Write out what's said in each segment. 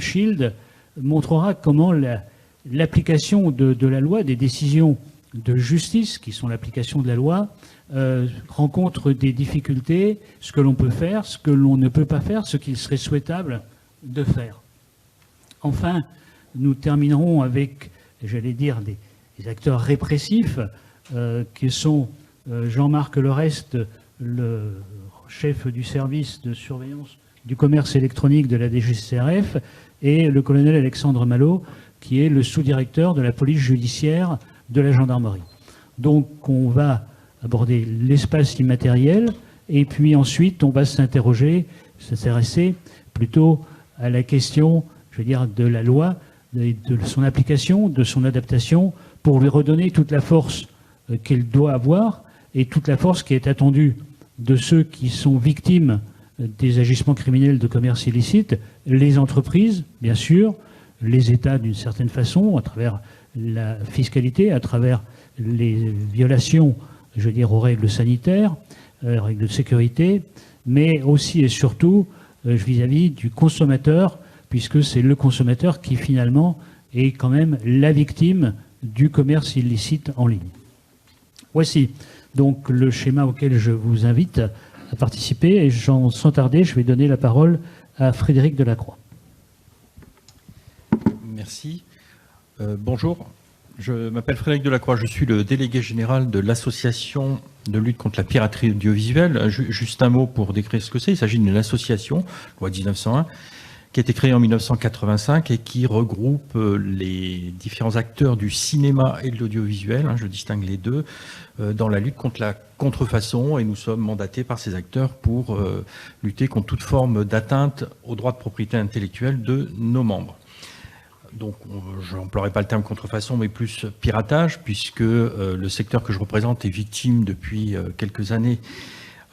Shield montrera comment l'application de la loi, des décisions de justice, qui sont l'application de la loi, rencontre des difficultés, ce que l'on peut faire, ce que l'on ne peut pas faire, ce qu'il serait souhaitable de faire. Enfin, nous terminerons avec, j'allais dire, des acteurs répressifs, qui sont Jean-Marc Lereste, le chef du service de surveillance du commerce électronique de la DGCCRF, et le colonel Alexandre Malo, qui est le sous-directeur de la police judiciaire de la gendarmerie. Donc on va aborder l'espace immatériel, et puis ensuite on va s'interroger, s'intéresser plutôt à la question, je veux dire, de la loi, de son application, de son adaptation, pour lui redonner toute la force qu'elle doit avoir, et toute la force qui est attendue de ceux qui sont victimes des agissements criminels de commerce illicite, les entreprises, bien sûr, les États d'une certaine façon, à travers la fiscalité, à travers les violations, je veux dire, aux règles sanitaires, règles de sécurité, mais aussi et surtout vis-à-vis du consommateur, puisque c'est le consommateur qui finalement est quand même la victime du commerce illicite en ligne. Voici donc le schéma auquel je vous invite à participer, et sans tarder, je vais donner la parole à Frédéric Delacroix. Merci. Bonjour, je m'appelle Frédéric Delacroix, je suis le délégué général de l'association de lutte contre la piraterie audiovisuelle. Juste un mot pour décrire ce que c'est. Il s'agit d'une association, loi 1901, qui a été créée en 1985 et qui regroupe les différents acteurs du cinéma et de l'audiovisuel, je distingue les deux, dans la lutte contre la contrefaçon, et nous sommes mandatés par ces acteurs pour lutter contre toute forme d'atteinte aux droits de propriété intellectuelle de nos membres. Donc, je n'emploierai pas le terme contrefaçon, mais plus piratage, puisque le secteur que je représente est victime depuis quelques années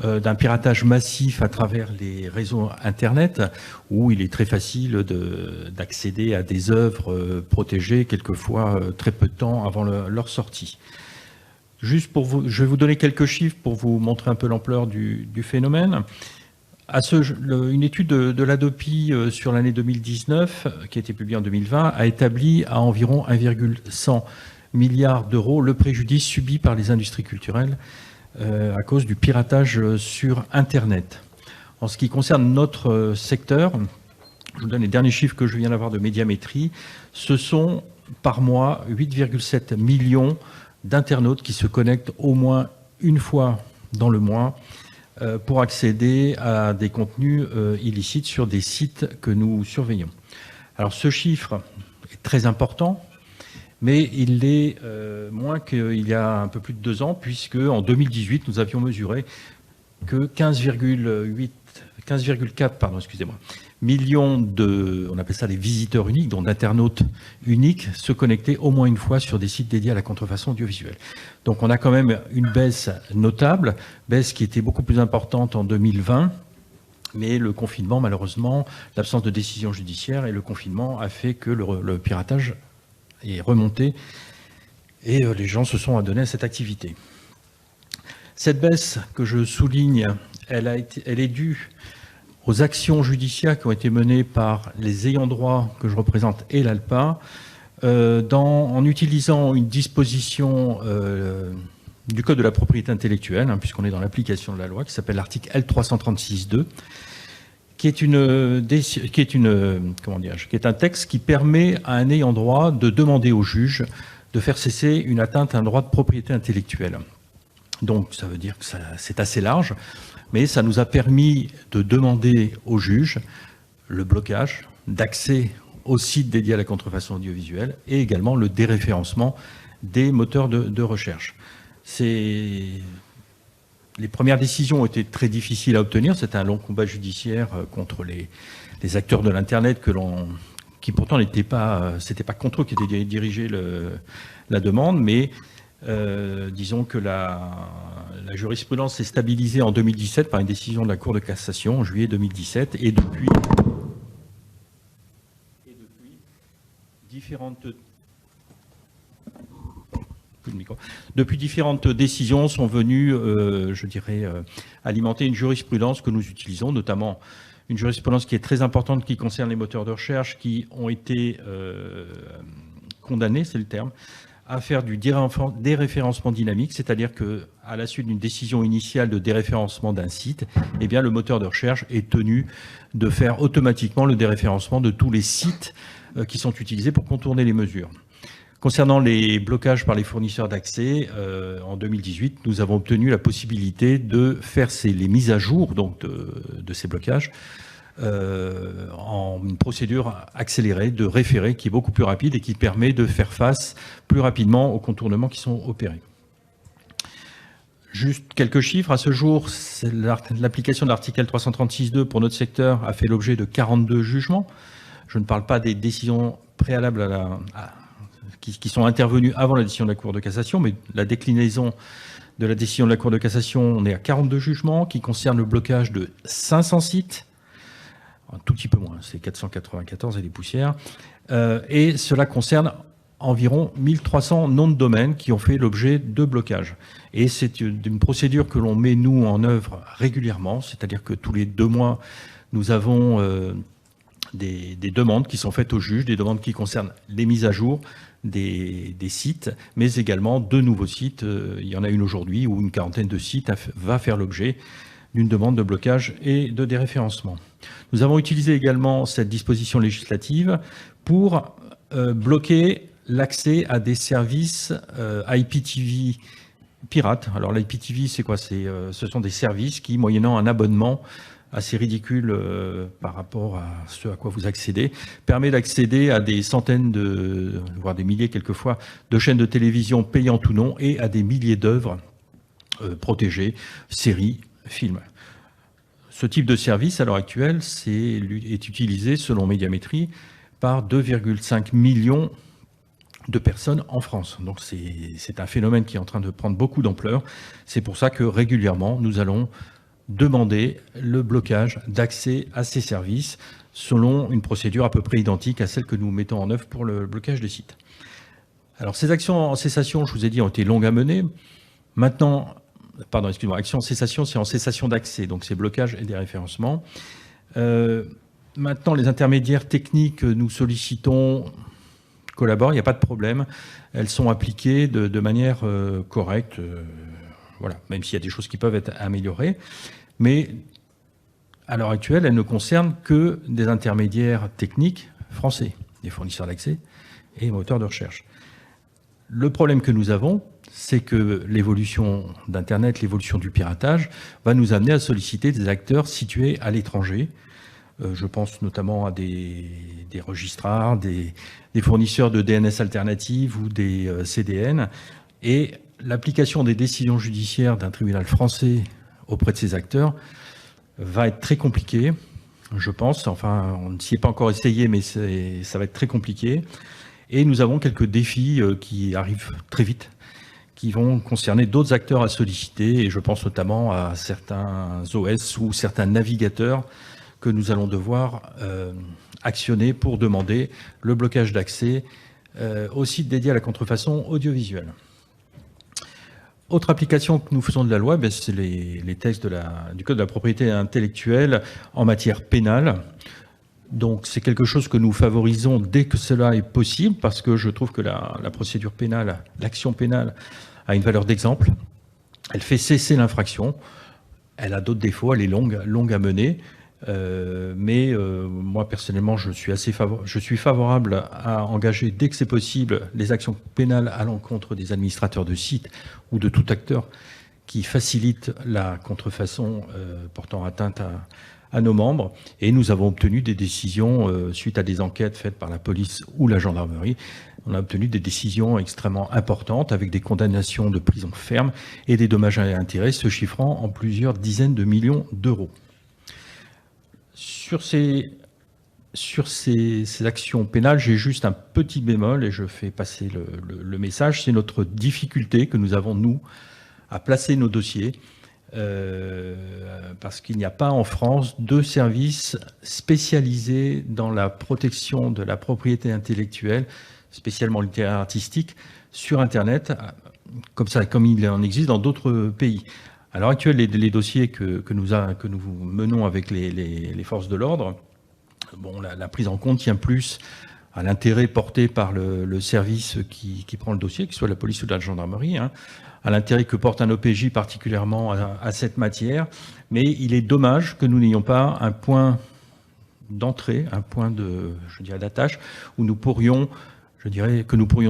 d'un piratage massif à travers les réseaux Internet, où il est très facile d'accéder à des œuvres protégées, quelquefois très peu de temps avant leur sortie. Juste pour vous, je vais vous donner quelques chiffres pour vous montrer un peu l'ampleur du phénomène. Une étude de l'ADOPI sur l'année 2019, qui a été publiée en 2020, a établi à environ 1,1 milliard d'euros le préjudice subi par les industries culturelles à cause du piratage sur Internet. En ce qui concerne notre secteur, je vous donne les derniers chiffres que je viens d'avoir de Médiamétrie, ce sont par mois 8,7 millions d'internautes qui se connectent au moins une fois dans le mois pour accéder à des contenus illicites sur des sites que nous surveillons. Alors ce chiffre est très important, mais il l'est moins qu'il y a un peu plus de 2 ans, puisque en 2018, nous avions mesuré que 15,4 millions on appelle ça des visiteurs uniques, donc d'internautes uniques, se connectaient au moins une fois sur des sites dédiés à la contrefaçon audiovisuelle. Donc on a quand même une baisse notable, baisse qui était beaucoup plus importante en 2020, mais le confinement, malheureusement, l'absence de décision judiciaire et le confinement a fait que le piratage est remonté et les gens se sont adonnés à cette activité. Cette baisse que je souligne, elle est due aux actions judiciaires qui ont été menées par les ayants droit que je représente et l'ALPA, en utilisant une disposition du Code de la propriété intellectuelle, puisqu'on est dans l'application de la loi, qui s'appelle l'article L336.2, qui est un texte qui permet à un ayant droit de demander au juge de faire cesser une atteinte à un droit de propriété intellectuelle. Donc ça veut dire que c'est assez large, mais ça nous a permis de demander au juge le blocage d'accès aux sites dédiés à la contrefaçon audiovisuelle et également le déréférencement des moteurs de recherche. Les premières décisions ont été très difficiles à obtenir. C'était un long combat judiciaire contre les acteurs de l'Internet qui pourtant c'était pas contre eux qui était dirigée la demande, mais disons que la jurisprudence s'est stabilisée en 2017 par une décision de la Cour de cassation en juillet 2017 et depuis différentes décisions sont venues, alimenter une jurisprudence que nous utilisons, notamment une jurisprudence qui est très importante, qui concerne les moteurs de recherche, qui ont été condamnés, c'est le terme, à faire du déréférencement dynamique, c'est-à-dire qu'à la suite d'une décision initiale de déréférencement d'un site, eh bien, le moteur de recherche est tenu de faire automatiquement le déréférencement de tous les sites qui sont utilisés pour contourner les mesures. Concernant les blocages par les fournisseurs d'accès, en 2018, nous avons obtenu la possibilité de faire les mises à jour donc de ces blocages en une procédure accélérée de référé qui est beaucoup plus rapide et qui permet de faire face plus rapidement aux contournements qui sont opérés. Juste quelques chiffres. À ce jour, l'application de l'article 336.2 pour notre secteur a fait l'objet de 42 jugements. Je ne parle pas des décisions préalables qui sont intervenues avant la décision de la Cour de cassation, mais la déclinaison de la décision de la Cour de cassation, on est à 42 jugements qui concernent le blocage de 500 sites. Un tout petit peu moins, c'est 494 et des poussières. Et cela concerne environ 1300 noms de domaines qui ont fait l'objet de blocages. Et c'est une procédure que l'on met, nous, en œuvre régulièrement, c'est-à-dire que tous les 2 mois, nous avons des demandes qui sont faites au juge, des demandes qui concernent les mises à jour des sites, mais également de nouveaux sites. Il y en a une aujourd'hui où une quarantaine de sites va faire l'objet d'une demande de blocage et de déréférencement. Nous avons utilisé également cette disposition législative pour bloquer l'accès à des services IPTV pirates. Alors l'IPTV, c'est quoi? Ce sont des services qui, moyennant un abonnement assez ridicule par rapport à ce à quoi vous accédez, permet d'accéder à des centaines voire des milliers quelquefois, de chaînes de télévision payantes ou non, et à des milliers d'œuvres protégées, séries, films. Ce type de service, à l'heure actuelle, est utilisé, selon Médiamétrie, par 2,5 millions de personnes en France. Donc c'est un phénomène qui est en train de prendre beaucoup d'ampleur. C'est pour ça que régulièrement, nous allons demander le blocage d'accès à ces services selon une procédure à peu près identique à celle que nous mettons en œuvre pour le blocage des sites. Alors ces actions en cessation, je vous ai dit, ont été longues à mener. Maintenant, pardon, excusez-moi, action en cessation, c'est en cessation d'accès, donc c'est blocage et déréférencement. Maintenant, les intermédiaires techniques que nous sollicitons collaborent, il n'y a pas de problème. Elles sont appliquées de manière correcte, voilà, même s'il y a des choses qui peuvent être améliorées. Mais à l'heure actuelle, elles ne concernent que des intermédiaires techniques français, des fournisseurs d'accès et moteurs de recherche. Le problème que nous avons, c'est que l'évolution d'Internet, l'évolution du piratage, va nous amener à solliciter des acteurs situés à l'étranger. Je pense notamment à des registrars, des fournisseurs de DNS alternatives ou des CDN. Et l'application des décisions judiciaires d'un tribunal français auprès de ces acteurs va être très compliquée, je pense. Enfin, on ne s'y est pas encore essayé, mais ça va être très compliqué. Et nous avons quelques défis qui arrivent très vite, qui vont concerner d'autres acteurs à solliciter, et je pense notamment à certains OS ou certains navigateurs que nous allons devoir actionner pour demander le blocage d'accès aux sites dédiés à la contrefaçon audiovisuelle. Autre application que nous faisons de la loi, c'est les textes du Code de la propriété intellectuelle en matière pénale. Donc c'est quelque chose que nous favorisons dès que cela est possible, parce que je trouve que la procédure pénale, l'action pénale a une valeur d'exemple. Elle fait cesser l'infraction. Elle a d'autres défauts, elle est longue à mener. Mais moi personnellement, je suis favorable à engager dès que c'est possible les actions pénales à l'encontre des administrateurs de sites ou de tout acteur qui facilite la contrefaçon portant atteinte à nos membres. Et nous avons obtenu des décisions suite à des enquêtes faites par la police ou la gendarmerie. On a obtenu des décisions extrêmement importantes avec des condamnations de prison ferme et des dommages et intérêts se chiffrant en plusieurs dizaines de millions d'euros. Sur ces actions pénales, j'ai juste un petit bémol et je fais passer le message. C'est notre difficulté que nous avons, nous, à placer nos dossiers parce qu'il n'y a pas en France de services spécialisés dans la protection de la propriété intellectuelle, spécialement littéraire artistique, sur Internet, comme il en existe dans d'autres pays. À l'heure actuelle, les dossiers que nous menons avec les forces de l'ordre, bon, la prise en compte tient plus à l'intérêt porté par le service qui prend le dossier, que ce soit la police ou la gendarmerie, hein, à l'intérêt que porte un OPJ particulièrement à cette matière. Mais il est dommage que nous n'ayons pas un point d'entrée, un point d'attache, où nous pourrions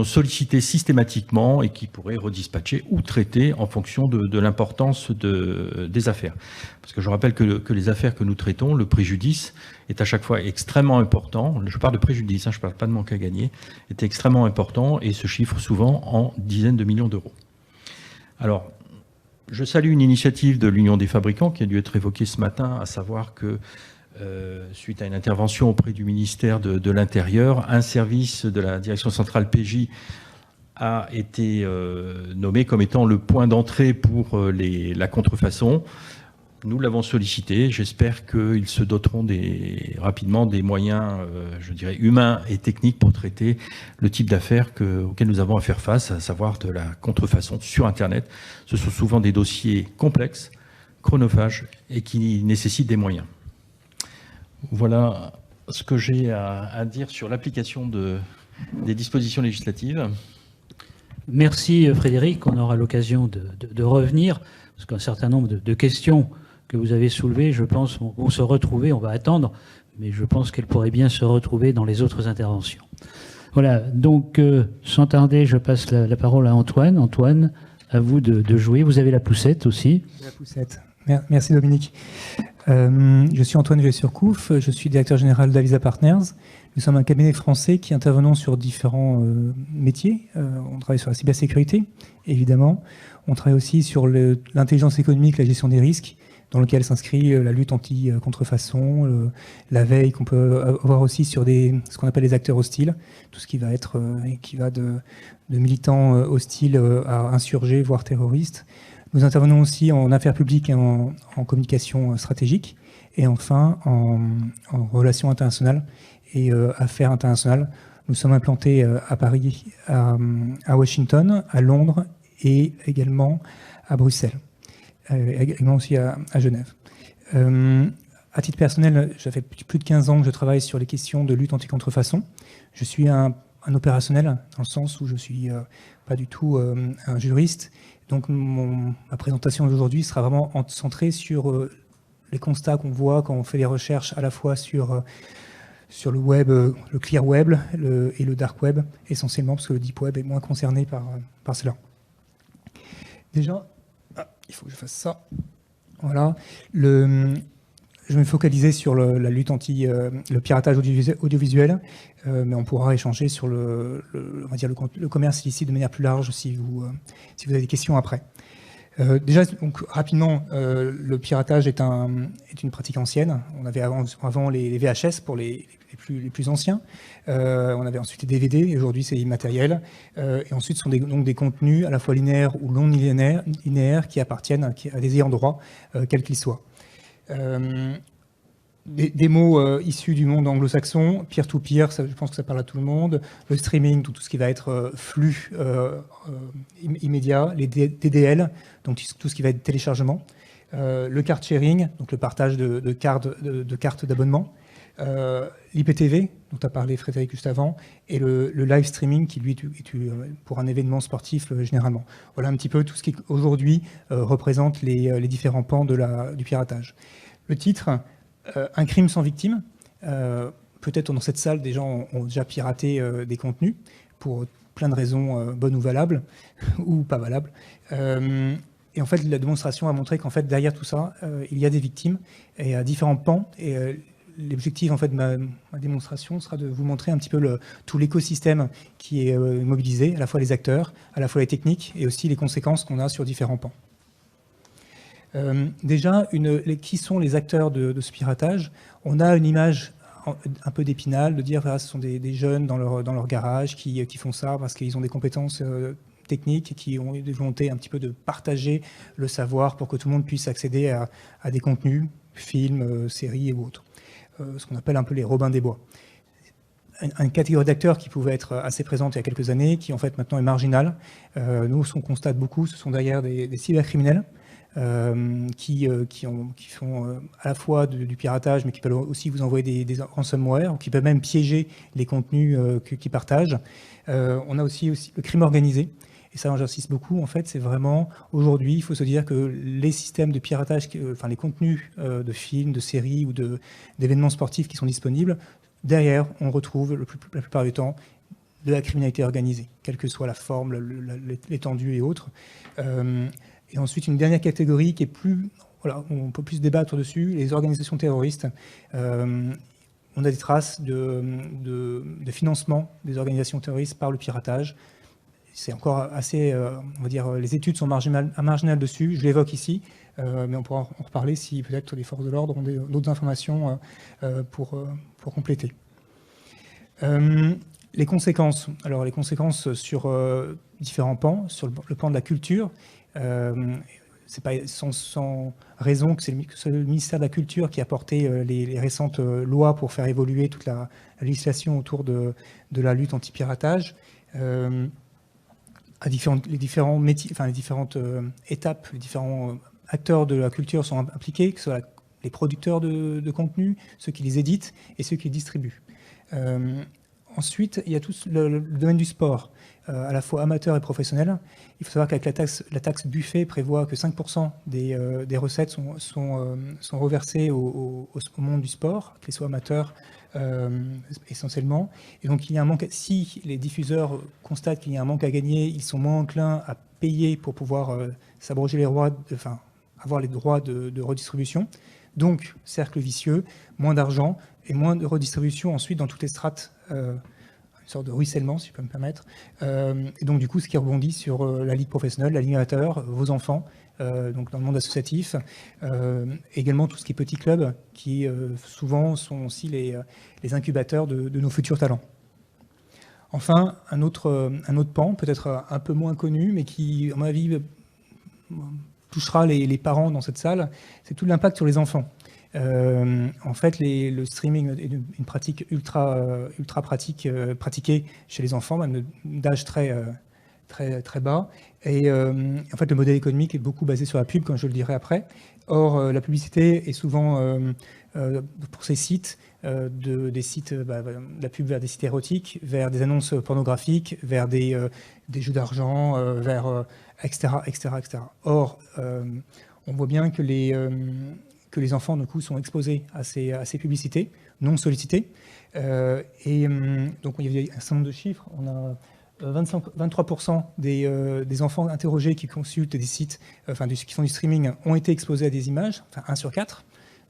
solliciter systématiquement et qui pourrait redispatcher ou traiter en fonction de l'importance des affaires. Parce que je rappelle que les affaires que nous traitons, le préjudice est à chaque fois extrêmement important. Je parle de préjudice, je ne parle pas de manque à gagner, est extrêmement important et se chiffre souvent en dizaines de millions d'euros. Alors, je salue une initiative de l'Union des fabricants qui a dû être évoquée ce matin, à savoir que suite à une intervention auprès du ministère de l'Intérieur, un service de la direction centrale PJ a été nommé comme étant le point d'entrée pour la contrefaçon. Nous l'avons sollicité. J'espère qu'ils se doteront rapidement des moyens, humains et techniques pour traiter le type d'affaires auxquelles nous avons à faire face, à savoir de la contrefaçon sur Internet. Ce sont souvent des dossiers complexes, chronophages et qui nécessitent des moyens. Voilà ce que j'ai à dire sur l'application des dispositions législatives. Merci Frédéric, on aura l'occasion de revenir, parce qu'un certain nombre de questions que vous avez soulevées, je pense, vont se retrouver, on va attendre, mais je pense qu'elles pourraient bien se retrouver dans les autres interventions. Voilà, donc sans tarder, je passe la parole à Antoine. Antoine, à vous de jouer. Vous avez la poussette aussi. La poussette. Merci Dominique. Je suis Antoine Vieux-Surcouf, je suis directeur général d'Avisa Partners. Nous sommes un cabinet français qui intervenons sur différents métiers. On travaille sur la cybersécurité, évidemment. On travaille aussi sur l'intelligence économique, la gestion des risques, dans lequel s'inscrit la lutte anti-contrefaçon, la veille qu'on peut avoir aussi sur ce qu'on appelle les acteurs hostiles, tout ce qui va de militants hostiles à insurgés, voire terroristes. Nous intervenons aussi en affaires publiques et en communication stratégique, et enfin en relations internationales et affaires internationales. Nous sommes implantés à Paris, à Washington, à Londres et également à Bruxelles, également aussi à Genève. À titre personnel, ça fait plus de 15 ans que je travaille sur les questions de lutte anti-contrefaçon. Je suis un opérationnel, dans le sens où je ne suis pas du tout un juriste. Donc ma présentation d'aujourd'hui sera vraiment centrée sur les constats qu'on voit quand on fait des recherches à la fois sur le web, le clear web et le dark web, essentiellement parce que le deep web est moins concerné par cela. Déjà, il faut que je fasse ça. Voilà. Je vais me focaliser sur la lutte le piratage audiovisuel, mais on pourra échanger sur on va dire le commerce illicite de manière plus large si vous avez des questions après. Déjà, donc, rapidement, le piratage est une pratique ancienne. On avait avant les VHS pour les plus anciens. On avait ensuite les DVD, et aujourd'hui c'est immatériel. Et ensuite, ce sont donc des contenus à la fois linéaires ou non linéaires qui appartiennent à des ayants droit, quels qu'ils soient. Des mots issus du monde anglo-saxon, peer-to-peer, je pense que ça parle à tout le monde, le streaming, tout ce qui va être flux immédiat, les DDL, donc tout ce qui va être téléchargement, le card sharing, donc le partage de cartes d'abonnement, l'IPTV, dont a parlé Frédéric juste avant, et le live streaming qui, lui, est pour un événement sportif généralement. Voilà un petit peu tout ce qui, aujourd'hui, représente les différents pans du piratage. Le titre, un crime sans victime. Peut-être dans cette salle, des gens ont déjà piraté des contenus, pour plein de raisons bonnes ou valables, ou pas valables. Et en fait, la démonstration a montré qu'en fait, derrière tout ça, il y a des victimes, et à différents pans. Et l'objectif en fait, de ma démonstration sera de vous montrer un petit peu tout l'écosystème qui est mobilisé, à la fois les acteurs, à la fois les techniques, et aussi les conséquences qu'on a sur différents pans. Déjà, qui sont les acteurs de ce piratage? On a une image un peu d'épinal, de dire voilà, ce sont des jeunes dans leur garage qui font ça parce qu'ils ont des compétences techniques et qui ont des volontés un petit peu de partager le savoir pour que tout le monde puisse accéder à des contenus, films, séries et autres. Ce qu'on appelle un peu les Robins des Bois. Une catégorie d'acteurs qui pouvait être assez présente il y a quelques années, qui en fait maintenant est marginale. Nous, ce qu'on constate beaucoup, ce sont derrière des cybercriminels qui font à la fois du piratage, mais qui peuvent aussi vous envoyer des ransomware, ou qui peuvent même piéger les contenus qu'ils partagent. On a aussi le crime organisé. Et ça, j'insiste beaucoup, en fait, c'est vraiment, aujourd'hui, il faut se dire que les systèmes de piratage, enfin les contenus de films, de séries ou d'événements sportifs qui sont disponibles, derrière, on retrouve la plupart du temps de la criminalité organisée, quelle que soit la forme, l'étendue et autres. Et ensuite, une dernière catégorie qui est plus, voilà, on peut plus débattre dessus, les organisations terroristes. On a des traces de financement des organisations terroristes par le piratage. C'est encore assez, on va dire, les études sont marginales dessus, je l'évoque ici, mais on pourra en reparler si peut-être les forces de l'ordre ont d'autres informations pour compléter. Les conséquences. Alors les conséquences sur différents pans, sur le plan de la culture, c'est pas sans raison que c'est le ministère de la Culture qui a porté les récentes lois pour faire évoluer toute la législation autour de la lutte anti-piratage. Les différents métiers, enfin les différentes étapes, les différents acteurs de la culture sont impliqués, que ce soit les producteurs de contenu, ceux qui les éditent et ceux qui les distribuent. Ensuite, il y a tout le domaine du sport, à la fois amateur et professionnel. Il faut savoir qu'avec la taxe Buffet prévoit que 5% des recettes sont reversées au monde du sport, qu'ils soient amateurs essentiellement. Et donc, il y a un manque. Si les diffuseurs constatent qu'il y a un manque à gagner, ils sont moins enclins à payer pour pouvoir s'abroger les droits, avoir les droits de redistribution. Donc, cercle vicieux, moins d'argent et moins de redistribution ensuite dans toutes les strates, une sorte de ruissellement, si je peux me permettre. Et donc, du coup, ce qui rebondit sur la ligue professionnelle, la ligue amateur, vos enfants, donc dans le monde associatif. Également tout ce qui est petits clubs, qui souvent sont aussi les incubateurs de nos futurs talents. Enfin, un autre pan, peut-être un peu moins connu, mais qui, à mon avis, touchera les parents dans cette salle, c'est tout l'impact sur les enfants. En fait, le streaming est une pratique ultra pratiquée chez les enfants, même d'âge très bas. Et en fait, le modèle économique est beaucoup basé sur la pub, comme je le dirai après. Or, la publicité est souvent, pour ces sites, des sites, la pub vers des sites érotiques, vers des annonces pornographiques, vers des jeux d'argent, etc., etc., etc. Or, on voit bien que les enfants, du coup, sont exposés à ces publicités non sollicitées. Donc, il y a un certain nombre de chiffres. On a 23% des enfants interrogés qui consultent des sites, qui font du streaming, ont été exposés à des images, 1 sur 4.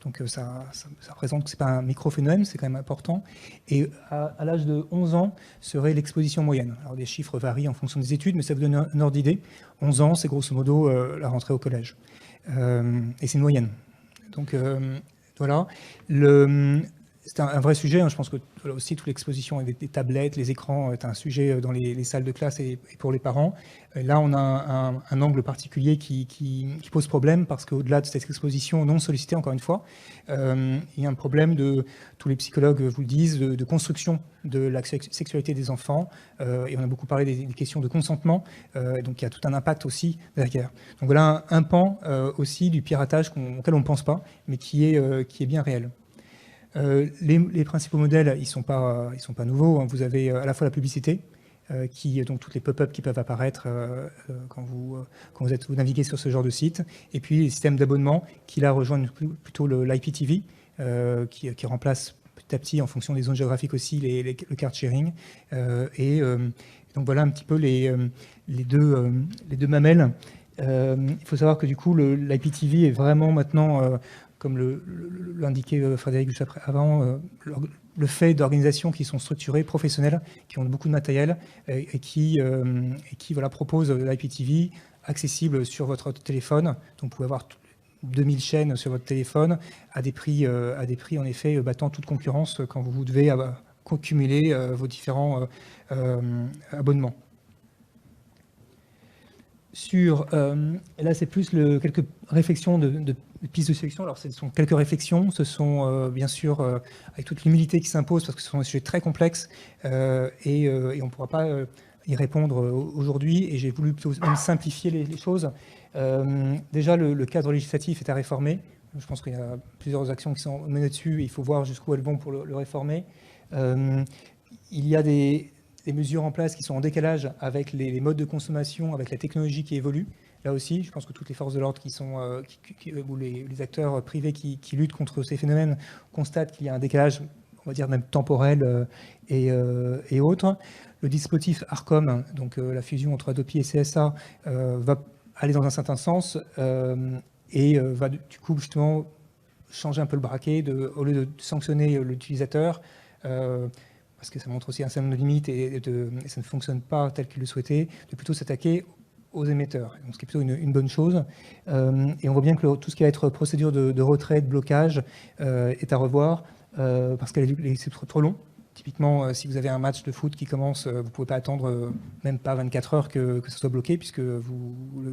Donc ça représente que ce n'est pas un micro-phénomène, c'est quand même important. Et à l'âge de 11 ans serait l'exposition moyenne. Alors les chiffres varient en fonction des études, mais ça vous donne un ordre d'idée. 11 ans, c'est grosso modo la rentrée au collège. Et c'est une moyenne. Donc voilà. C'est un vrai sujet, hein. Je pense que aussi toute l'exposition des tablettes, les écrans est un sujet dans les salles de classe et pour les parents. Là, on a un angle particulier qui pose problème parce qu'au-delà de cette exposition non sollicitée, encore une fois, il y a un problème tous les psychologues vous le disent, de construction de la sexualité des enfants. Et on a beaucoup parlé des questions de consentement. Donc il y a tout un impact aussi derrière. Donc voilà un pan aussi du piratage auquel on ne pense pas, mais qui est bien réel. Les principaux modèles, ils sont pas nouveaux, hein. Vous avez à la fois la publicité, donc toutes les pop-up qui peuvent apparaître quand vous naviguez sur ce genre de site, et puis les systèmes d'abonnement qui là rejoignent plutôt l'IPTV, qui remplace petit à petit en fonction des zones géographiques aussi le card sharing. Donc voilà un petit peu les deux mamelles. Il faut savoir que du coup l'IPTV est vraiment maintenant comme l'indiquait Frédéric juste avant, le fait d'organisations qui sont structurées, professionnelles, qui ont beaucoup de matériel et qui proposent l'IPTV accessible sur votre téléphone. Donc vous pouvez avoir 2000 chaînes sur votre téléphone à des prix en effet battant toute concurrence quand vous devez cumuler vos différents abonnements. Et là, c'est plus quelques réflexions de pistes de sélection. Alors, ce sont quelques réflexions. Ce sont, bien sûr, avec toute l'humilité qui s'impose, parce que ce sont des sujets très complexes et on ne pourra pas y répondre aujourd'hui. Et j'ai voulu plutôt même simplifier les choses. Déjà, le cadre législatif est à réformer. Je pense qu'il y a plusieurs actions qui sont menées dessus. Il faut voir jusqu'où elles vont pour le réformer. Il y a des mesures en place qui sont en décalage avec les modes de consommation, avec la technologie qui évolue. Là aussi, je pense que toutes les forces de l'ordre ou les acteurs privés qui luttent contre ces phénomènes constatent qu'il y a un décalage, on va dire même temporel et autres. Le dispositif ARCOM, donc la fusion entre Adopi et CSA, va aller dans un certain sens et va du coup justement changer un peu le braquet, au lieu de sanctionner l'utilisateur, parce que ça montre aussi un certain nombre de limites et ça ne fonctionne pas tel qu'il le souhaitait, de plutôt s'attaquer aux émetteurs, donc, ce qui est plutôt une bonne chose. Et on voit bien que tout ce qui va être procédure de retrait, de blocage, est à revoir, parce que c'est trop long. Typiquement, si vous avez un match de foot qui commence, vous ne pouvez pas attendre même pas 24 heures que ça soit bloqué, puisque le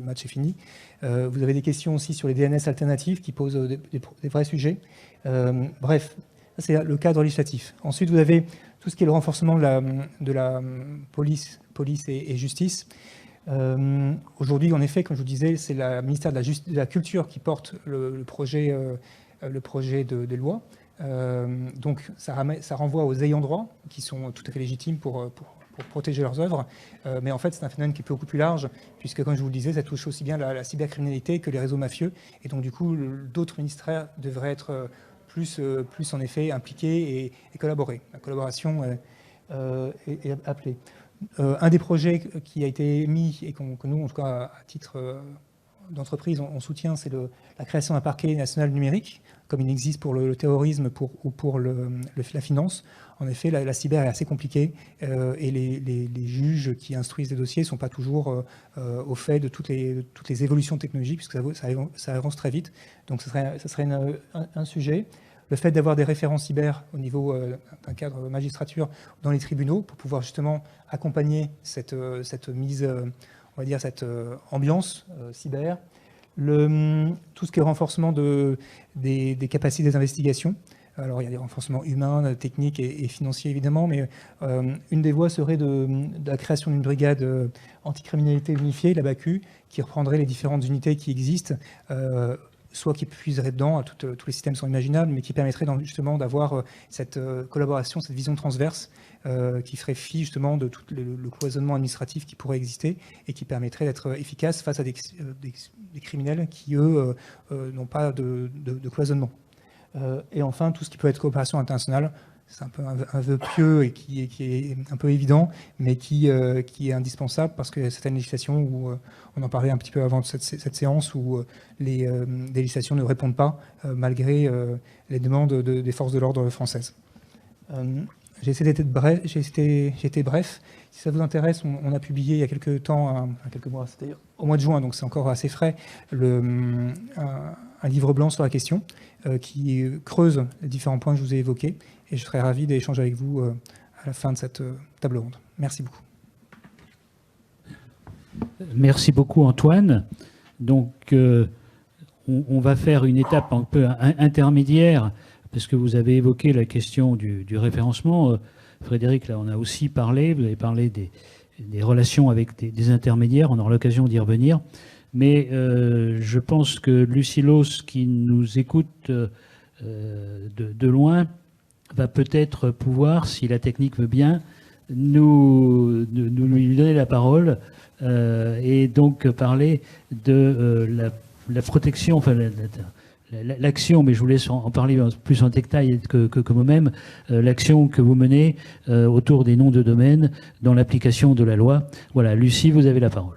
match est fini. Vous avez des questions aussi sur les DNS alternatifs qui posent des vrais sujets. Bref, c'est le cadre législatif. Ensuite, vous avez tout ce qui est le renforcement de la police et justice. Aujourd'hui, en effet, comme je vous disais, c'est le ministère de la Culture qui porte le projet de loi. Donc ça renvoie aux ayants droit, qui sont tout à fait légitimes pour protéger leurs œuvres. Mais en fait, c'est un phénomène qui est beaucoup plus large, puisque, comme je vous le disais, ça touche aussi bien la cybercriminalité que les réseaux mafieux. Et donc, du coup, d'autres ministères devraient être plus en effet impliqués et collaborer. La collaboration est appelée. Un des projets qui a été mis et que nous, en tout cas à titre d'entreprise, on soutient, c'est la création d'un parquet national numérique, comme il existe pour le terrorisme ou pour la finance. En effet, la cyber est assez compliquée et les juges qui instruisent les dossiers ne sont pas toujours au fait de toutes les évolutions technologiques, puisque ça avance très vite. Donc ce serait un sujet. Le fait d'avoir des référents cyber au niveau d'un cadre magistrature dans les tribunaux pour pouvoir justement accompagner cette mise, on va dire, cette ambiance cyber. Tout ce qui est renforcement des capacités d'investigation. Alors, il y a des renforcements humains, techniques et financiers, évidemment, mais une des voies serait de la création d'une brigade anticriminalité unifiée, la BACU, qui reprendrait les différentes unités qui existent, soit qui puiserait dedans, tous les systèmes sont imaginables, mais qui permettrait justement d'avoir cette collaboration, cette vision transverse, qui ferait fi justement de tout le cloisonnement administratif qui pourrait exister et qui permettrait d'être efficace face à des criminels qui, eux, n'ont pas de cloisonnement. Et enfin, tout ce qui peut être coopération internationale, c'est un peu un vœu pieux et qui est un peu évident, mais qui est indispensable parce que certaines législations, où on en parlait un petit peu avant cette séance, où les législations ne répondent pas malgré les demandes des forces de l'ordre françaises. J'ai été bref. Si ça vous intéresse, on a publié il y a quelques temps, quelques mois, c'était au mois de juin, donc c'est encore assez frais, un livre blanc sur la question qui creuse les différents points que je vous ai évoqués. Et je serais ravi d'échanger avec vous à la fin de cette table ronde. Merci beaucoup. Merci beaucoup, Antoine. Donc, on va faire une étape un peu intermédiaire, parce que vous avez évoqué la question du référencement. Frédéric, là, on a aussi parlé, vous avez parlé des relations avec des intermédiaires, on aura l'occasion d'y revenir. Mais je pense que Lucilos, qui nous écoute de loin, va peut-être pouvoir, si la technique veut bien, nous lui donner la parole et donc parler de la protection, enfin l'action, mais je vous laisse en parler plus en détail que moi-même, l'action que vous menez autour des noms de domaine dans l'application de la loi. Voilà, Lucie, vous avez la parole.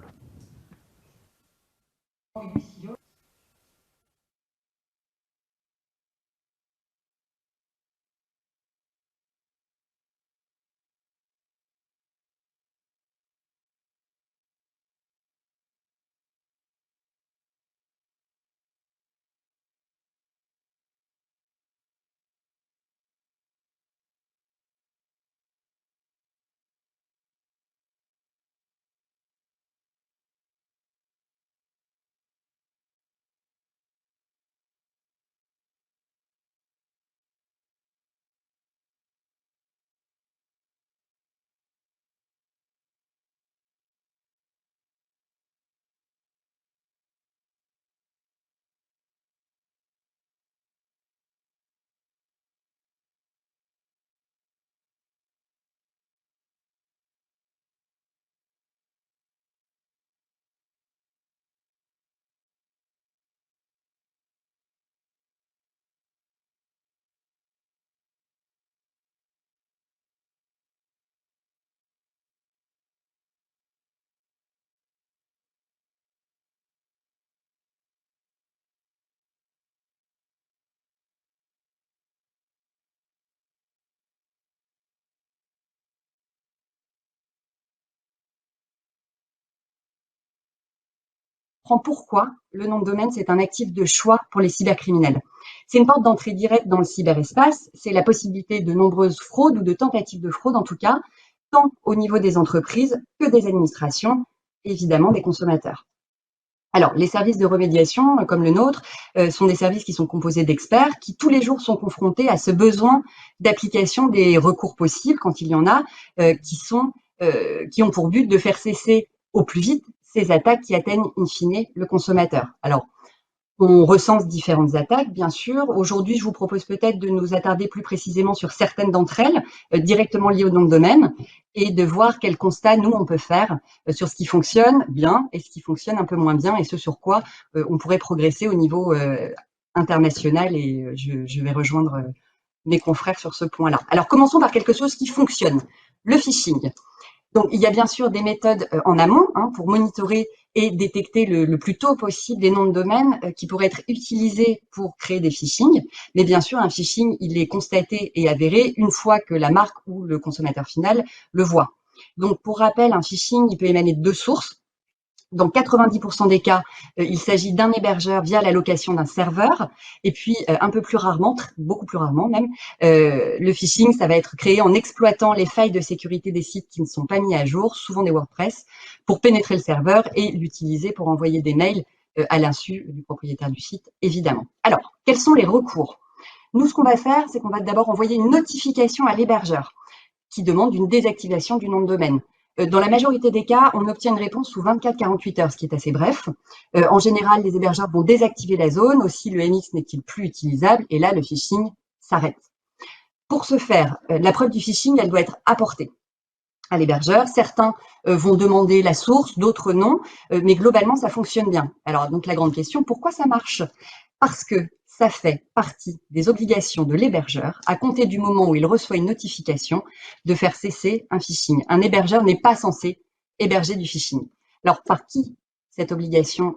comprend pourquoi le nom de domaine, c'est un actif de choix pour les cybercriminels. C'est une porte d'entrée directe dans le cyberespace, c'est la possibilité de nombreuses fraudes ou de tentatives de fraude en tout cas, tant au niveau des entreprises que des administrations, évidemment des consommateurs. Alors, les services de remédiation, comme le nôtre, sont des services qui sont composés d'experts qui, tous les jours, sont confrontés à ce besoin d'application des recours possibles, quand il y en a, qui ont pour but de faire cesser au plus vite ces attaques qui atteignent, in fine, le consommateur. Alors, on recense différentes attaques, bien sûr. Aujourd'hui, je vous propose peut-être de nous attarder plus précisément sur certaines d'entre elles, directement liées au nom de domaine, et de voir quel constat, nous, on peut faire sur ce qui fonctionne bien et ce qui fonctionne un peu moins bien, et ce sur quoi on pourrait progresser au niveau international, et je vais rejoindre mes confrères sur ce point-là. Alors, commençons par quelque chose qui fonctionne, le phishing. Donc, il y a bien sûr des méthodes en amont pour monitorer et détecter le plus tôt possible des noms de domaine qui pourraient être utilisés pour créer des phishing. Mais bien sûr, un phishing, il est constaté et avéré une fois que la marque ou le consommateur final le voit. Donc, pour rappel, un phishing, il peut émaner de deux sources. Dans 90% des cas, il s'agit d'un hébergeur via la location d'un serveur. Et puis, un peu plus rarement, beaucoup plus rarement même, le phishing, ça va être créé en exploitant les failles de sécurité des sites qui ne sont pas mis à jour, souvent des WordPress, pour pénétrer le serveur et l'utiliser pour envoyer des mails à l'insu du propriétaire du site, évidemment. Alors, quels sont les recours? Nous, ce qu'on va faire, c'est qu'on va d'abord envoyer une notification à l'hébergeur qui demande une désactivation du nom de domaine. Dans la majorité des cas, on obtient une réponse sous 24-48 heures, ce qui est assez bref. En général, les hébergeurs vont désactiver la zone, aussi le MX n'est-il plus utilisable, et là, le phishing s'arrête. Pour ce faire, la preuve du phishing, elle doit être apportée à l'hébergeur. Certains vont demander la source, d'autres non, mais globalement, ça fonctionne bien. Alors, donc la grande question, pourquoi ça marche? Parce que ça fait partie des obligations de l'hébergeur, à compter du moment où il reçoit une notification, de faire cesser un phishing. Un hébergeur n'est pas censé héberger du phishing. Alors, par qui cette obligation,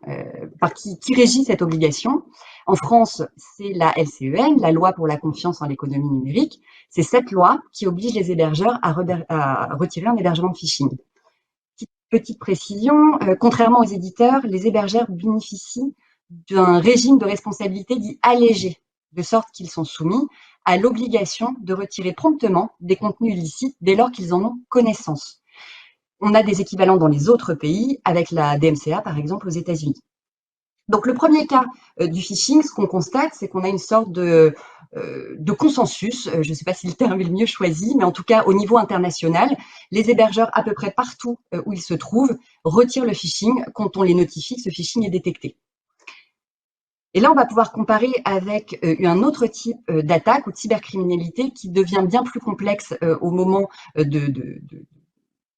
qui régit cette obligation? En France, c'est la LCEN, la loi pour la confiance en l'économie numérique. C'est cette loi qui oblige les hébergeurs à retirer un hébergement de phishing. Petite précision, contrairement aux éditeurs, les hébergeurs bénéficient d'un régime de responsabilité dit allégé, de sorte qu'ils sont soumis à l'obligation de retirer promptement des contenus illicites dès lors qu'ils en ont connaissance. On a des équivalents dans les autres pays, avec la DMCA par exemple aux États-Unis. Donc le premier cas du phishing, ce qu'on constate, c'est qu'on a une sorte de consensus, je ne sais pas si le terme est le mieux choisi, mais en tout cas au niveau international, les hébergeurs à peu près partout où ils se trouvent retirent le phishing quand on les notifie que ce phishing est détecté. Et là, on va pouvoir comparer avec un autre type d'attaque ou de cybercriminalité qui devient bien plus complexe au moment de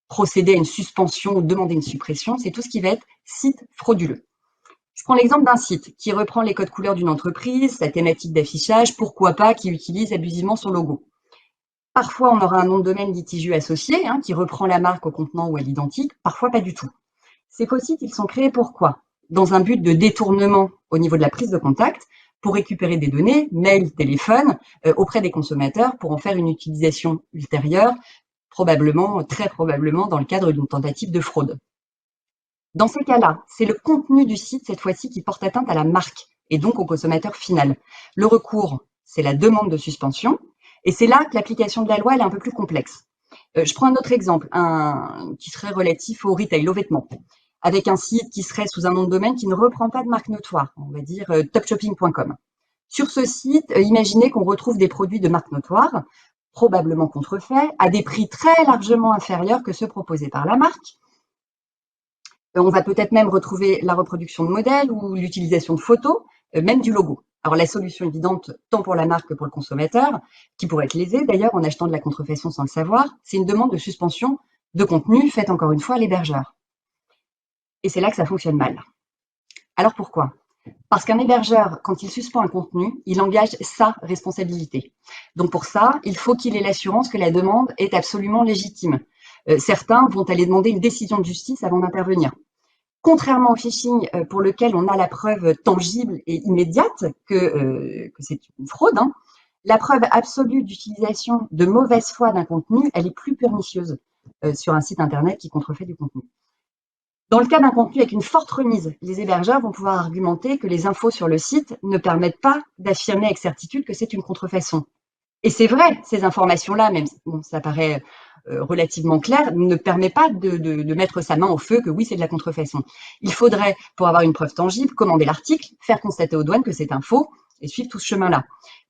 procéder à une suspension ou demander une suppression. C'est tout ce qui va être site frauduleux. Je prends l'exemple d'un site qui reprend les codes couleurs d'une entreprise, sa thématique d'affichage, pourquoi pas, qui utilise abusivement son logo. Parfois, on aura un nom de domaine litigieux associé, qui reprend la marque au contenant ou à l'identique, parfois pas du tout. Ces faux sites, ils sont créés pourquoi? Dans un but de détournement au niveau de la prise de contact, pour récupérer des données, mail, téléphone, auprès des consommateurs, pour en faire une utilisation ultérieure, probablement, très probablement, dans le cadre d'une tentative de fraude. Dans ces cas-là, c'est le contenu du site, cette fois-ci, qui porte atteinte à la marque, et donc au consommateur final. Le recours, c'est la demande de suspension, et c'est là que l'application de la loi elle est un peu plus complexe. Je prends un autre exemple, qui serait relatif au retail, aux vêtements, avec un site qui serait sous un nom de domaine qui ne reprend pas de marque notoire, on va dire topshopping.com. Sur ce site, imaginez qu'on retrouve des produits de marque notoire, probablement contrefaits, à des prix très largement inférieurs que ceux proposés par la marque. On va peut-être même retrouver la reproduction de modèles ou l'utilisation de photos, même du logo. Alors la solution évidente, tant pour la marque que pour le consommateur, qui pourrait être lésé d'ailleurs en achetant de la contrefaçon sans le savoir, c'est une demande de suspension de contenu faite encore une fois à l'hébergeur. Et c'est là que ça fonctionne mal. Alors pourquoi? Parce qu'un hébergeur, quand il suspend un contenu, il engage sa responsabilité. Donc pour ça, il faut qu'il ait l'assurance que la demande est absolument légitime. Certains vont aller demander une décision de justice avant d'intervenir. Contrairement au phishing pour lequel on a la preuve tangible et immédiate que c'est une fraude, la preuve absolue d'utilisation de mauvaise foi d'un contenu, elle est plus pernicieuse sur un site internet qui contrefait du contenu. Dans le cas d'un contenu avec une forte remise, les hébergeurs vont pouvoir argumenter que les infos sur le site ne permettent pas d'affirmer avec certitude que c'est une contrefaçon. Et c'est vrai, ces informations-là, même bon, ça paraît relativement clair, ne permet pas de mettre sa main au feu que oui, c'est de la contrefaçon. Il faudrait, pour avoir une preuve tangible, commander l'article, faire constater aux douanes que c'est un faux et suivre tout ce chemin-là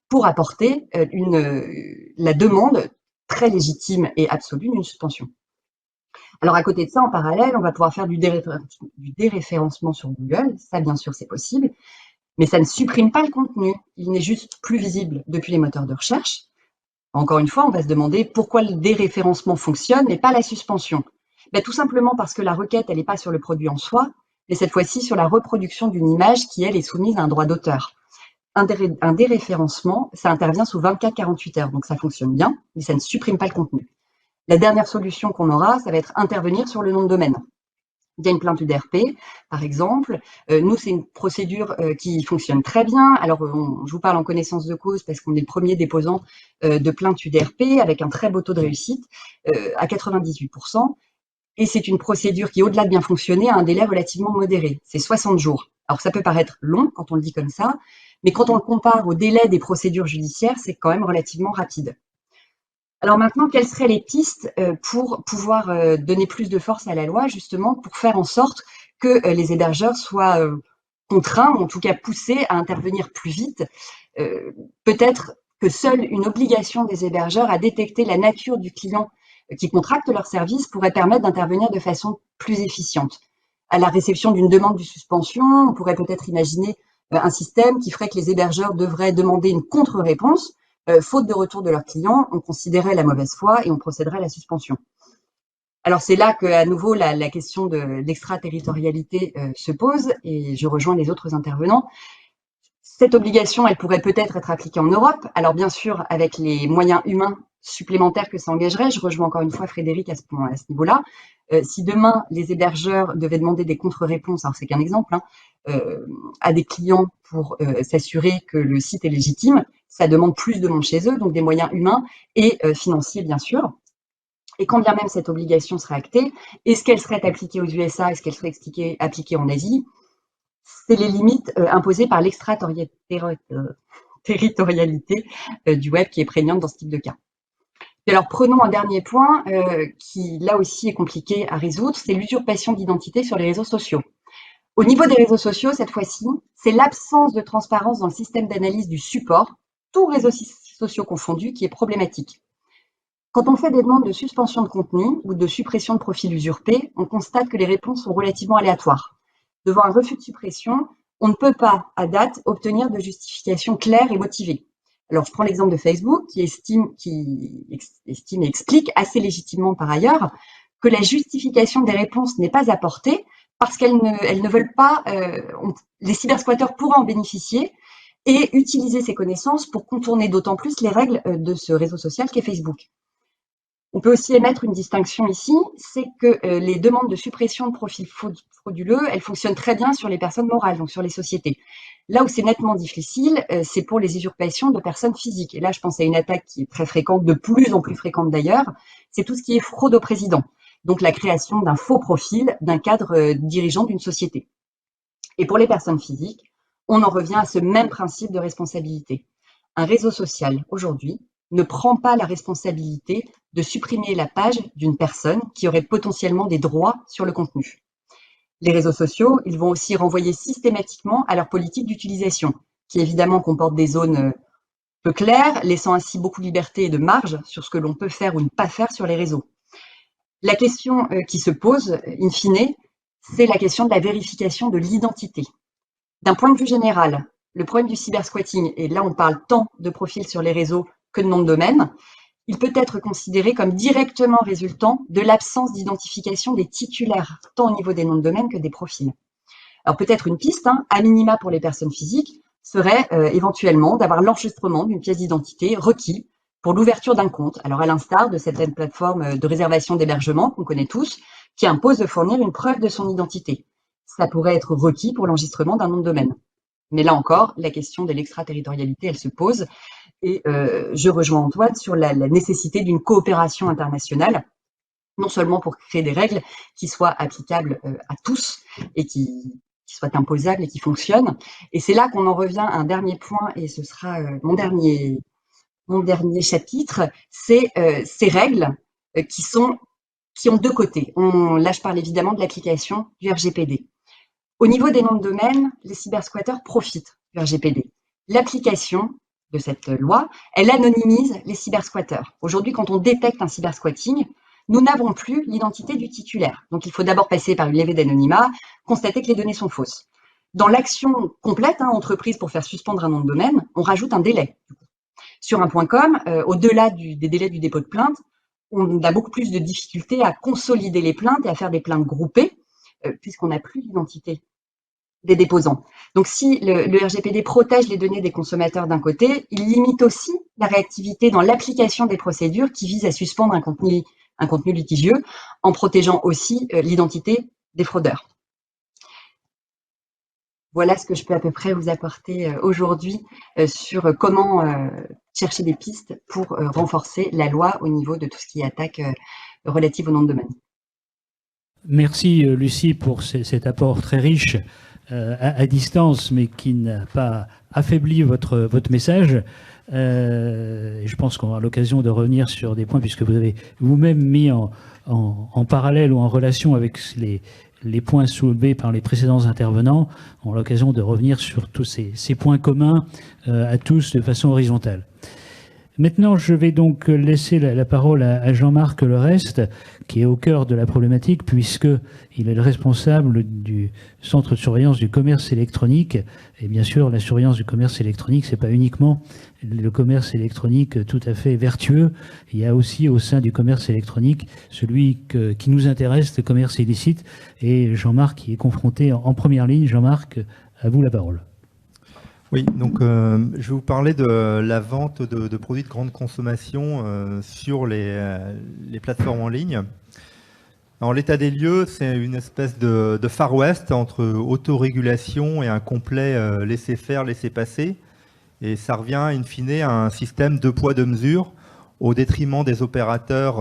pour apporter la demande très légitime et absolue d'une suspension. Alors, à côté de ça, en parallèle, on va pouvoir faire du déréférencement sur Google. Ça, bien sûr, c'est possible. Mais ça ne supprime pas le contenu. Il n'est juste plus visible depuis les moteurs de recherche. Encore une fois, on va se demander pourquoi le déréférencement fonctionne et pas la suspension. Tout simplement parce que la requête, elle n'est pas sur le produit en soi, mais cette fois-ci sur la reproduction d'une image qui, elle, est soumise à un droit d'auteur. Un déréférencement, ça intervient sous 24-48 heures, donc ça fonctionne bien, mais ça ne supprime pas le contenu. La dernière solution qu'on aura, ça va être intervenir sur le nom de domaine. Il y a une plainte UDRP, par exemple. Nous, c'est une procédure qui fonctionne très bien. Alors, je vous parle en connaissance de cause parce qu'on est le premier déposant de plainte UDRP avec un très beau taux de réussite à 98%. Et c'est une procédure qui, au-delà de bien fonctionner, a un délai relativement modéré. C'est 60 jours. Alors, ça peut paraître long quand on le dit comme ça, mais quand on le compare au délai des procédures judiciaires, c'est quand même relativement rapide. Alors maintenant, quelles seraient les pistes pour pouvoir donner plus de force à la loi, justement, pour faire en sorte que les hébergeurs soient contraints, ou en tout cas poussés à intervenir plus vite. Peut-être que seule une obligation des hébergeurs à détecter la nature du client qui contracte leur service pourrait permettre d'intervenir de façon plus efficiente. À la réception d'une demande de suspension, on pourrait peut-être imaginer un système qui ferait que les hébergeurs devraient demander une contre-réponse. Faute de retour de leurs clients, on considérait la mauvaise foi et on procéderait à la suspension. Alors c'est là qu'à nouveau la question de l'extraterritorialité se pose et je rejoins les autres intervenants. Cette obligation, elle pourrait peut-être être appliquée en Europe. Alors bien sûr, avec les moyens humains supplémentaires que ça engagerait, je rejoins encore une fois Frédéric à ce niveau-là. Si demain, les hébergeurs devaient demander des contre-réponses, alors c'est qu'un exemple, à des clients pour s'assurer que le site est légitime, ça demande plus de monde chez eux, donc des moyens humains et financiers, bien sûr. Et quand bien même cette obligation serait actée, est-ce qu'elle serait appliquée aux USA, est-ce qu'elle serait appliquée en Asie? C'est les limites imposées par l'extraterritorialité du web qui est prégnante dans ce type de cas. Et alors prenons un dernier point qui là aussi est compliqué à résoudre, c'est l'usurpation d'identité sur les réseaux sociaux. Au niveau des réseaux sociaux, cette fois-ci, c'est l'absence de transparence dans le système d'analyse du support, tous réseaux sociaux confondus, qui est problématique. Quand on fait des demandes de suspension de contenu ou de suppression de profil usurpé, on constate que les réponses sont relativement aléatoires. Devant un refus de suppression, on ne peut pas, à date, obtenir de justification claire et motivée. Alors, je prends l'exemple de Facebook qui estime et explique assez légitimement par ailleurs que la justification des réponses n'est pas apportée parce qu'elles ne veulent pas, les cybersquatteurs pourraient en bénéficier et utiliser ces connaissances pour contourner d'autant plus les règles de ce réseau social qu'est Facebook. On peut aussi émettre une distinction ici, c'est que les demandes de suppression de profils frauduleux, elles fonctionnent très bien sur les personnes morales, donc sur les sociétés. Là où c'est nettement difficile, c'est pour les usurpations de personnes physiques. Et là, je pense à une attaque qui est très fréquente, de plus en plus fréquente d'ailleurs, c'est tout ce qui est fraude au président. Donc la création d'un faux profil d'un cadre dirigeant d'une société. Et pour les personnes physiques, on en revient à ce même principe de responsabilité. Un réseau social, aujourd'hui, ne prend pas la responsabilité de supprimer la page d'une personne qui aurait potentiellement des droits sur le contenu. Les réseaux sociaux, ils vont aussi renvoyer systématiquement à leur politique d'utilisation, qui évidemment comporte des zones peu claires, laissant ainsi beaucoup de liberté et de marge sur ce que l'on peut faire ou ne pas faire sur les réseaux. La question qui se pose, in fine, c'est la question de la vérification de l'identité. D'un point de vue général, le problème du cybersquatting, et là on parle tant de profils sur les réseaux que de nom de domaine, il peut être considéré comme directement résultant de l'absence d'identification des titulaires, tant au niveau des noms de domaine que des profils. Alors peut-être une piste, à minima pour les personnes physiques, serait éventuellement d'avoir l'enregistrement d'une pièce d'identité requis pour l'ouverture d'un compte. Alors à l'instar de certaines plateformes de réservation d'hébergement qu'on connaît tous, qui imposent de fournir une preuve de son identité. Ça pourrait être requis pour l'enregistrement d'un nom de domaine. Mais là encore, la question de l'extraterritorialité, elle se pose. Et je rejoins Antoine sur la nécessité d'une coopération internationale non seulement pour créer des règles qui soient applicables à tous et qui soient imposables et qui fonctionnent. Et c'est là qu'on en revient à un dernier point, et ce sera mon dernier chapitre, c'est ces règles qui ont deux côtés. Là, je parle évidemment de l'application du RGPD. Au niveau des noms de domaine, les cybersquatteurs profitent du RGPD. L'application de cette loi, elle anonymise les cybersquatteurs. Aujourd'hui, quand on détecte un cybersquatting, nous n'avons plus l'identité du titulaire. Donc, il faut d'abord passer par une levée d'anonymat, constater que les données sont fausses. Dans l'action complète, entreprise pour faire suspendre un nom de domaine, on rajoute un délai. Sur un .com, au-delà des délais du dépôt de plainte, on a beaucoup plus de difficultés à consolider les plaintes et à faire des plaintes groupées, puisqu'on n'a plus l'identité des déposants. Donc, si le RGPD protège les données des consommateurs d'un côté, il limite aussi la réactivité dans l'application des procédures qui visent à suspendre un contenu litigieux, en protégeant aussi l'identité des fraudeurs. Voilà ce que je peux à peu près vous apporter aujourd'hui sur comment chercher des pistes pour renforcer la loi au niveau de tout ce qui est attaque relative au nom de domaine. Merci Lucie pour cet apport très riche à distance, mais qui n'a pas affaibli votre message. Je pense qu'on aura l'occasion de revenir sur des points, puisque vous avez vous-même mis en parallèle ou en relation avec les points soulevés par les précédents intervenants. On aura l'occasion de revenir sur tous ces points communs à tous de façon horizontale. Maintenant, je vais donc laisser la parole à Jean-Marc Lerest, qui est au cœur de la problématique, puisqu'il est le responsable du centre de surveillance du commerce électronique. Et bien sûr, la surveillance du commerce électronique, c'est pas uniquement le commerce électronique tout à fait vertueux. Il y a aussi au sein du commerce électronique celui qui nous intéresse, le commerce illicite. Et Jean-Marc qui est confronté en première ligne. Jean-Marc, à vous la parole. Oui, donc je vais vous parler de la vente de produits de grande consommation sur les plateformes en ligne. Alors l'état des lieux, c'est une espèce de Far West entre autorégulation et un complet laisser-faire, laisser-passer. Et ça revient in fine à un système deux poids, deux mesures au détriment des opérateurs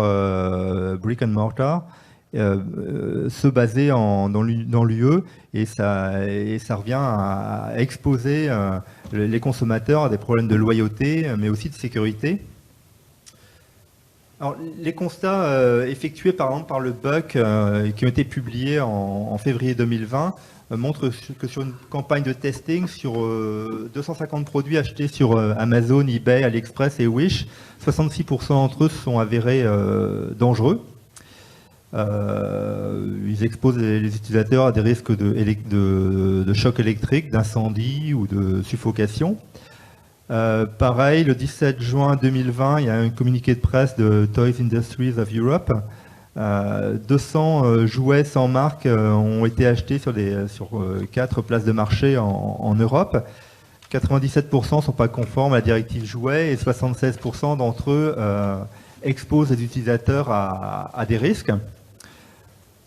brick and mortar, se baser dans l'UE, et ça revient à exposer les consommateurs à des problèmes de loyauté, mais aussi de sécurité. Alors, les constats effectués par exemple par le BUC, qui ont été publiés en février 2020, montrent que sur une campagne de testing, sur 250 produits achetés sur Amazon, eBay, AliExpress et Wish, 66% d'entre eux se sont avérés dangereux. Ils exposent les utilisateurs à des risques de choc électrique, d'incendie ou de suffocation. Pareil, le 17 juin 2020, il y a un communiqué de presse de Toys Industries of Europe. 200 jouets sans marque ont été achetés sur 4 places de marché en Europe. 97% ne sont pas conformes à la directive jouets et 76% d'entre eux exposent les utilisateurs à des risques.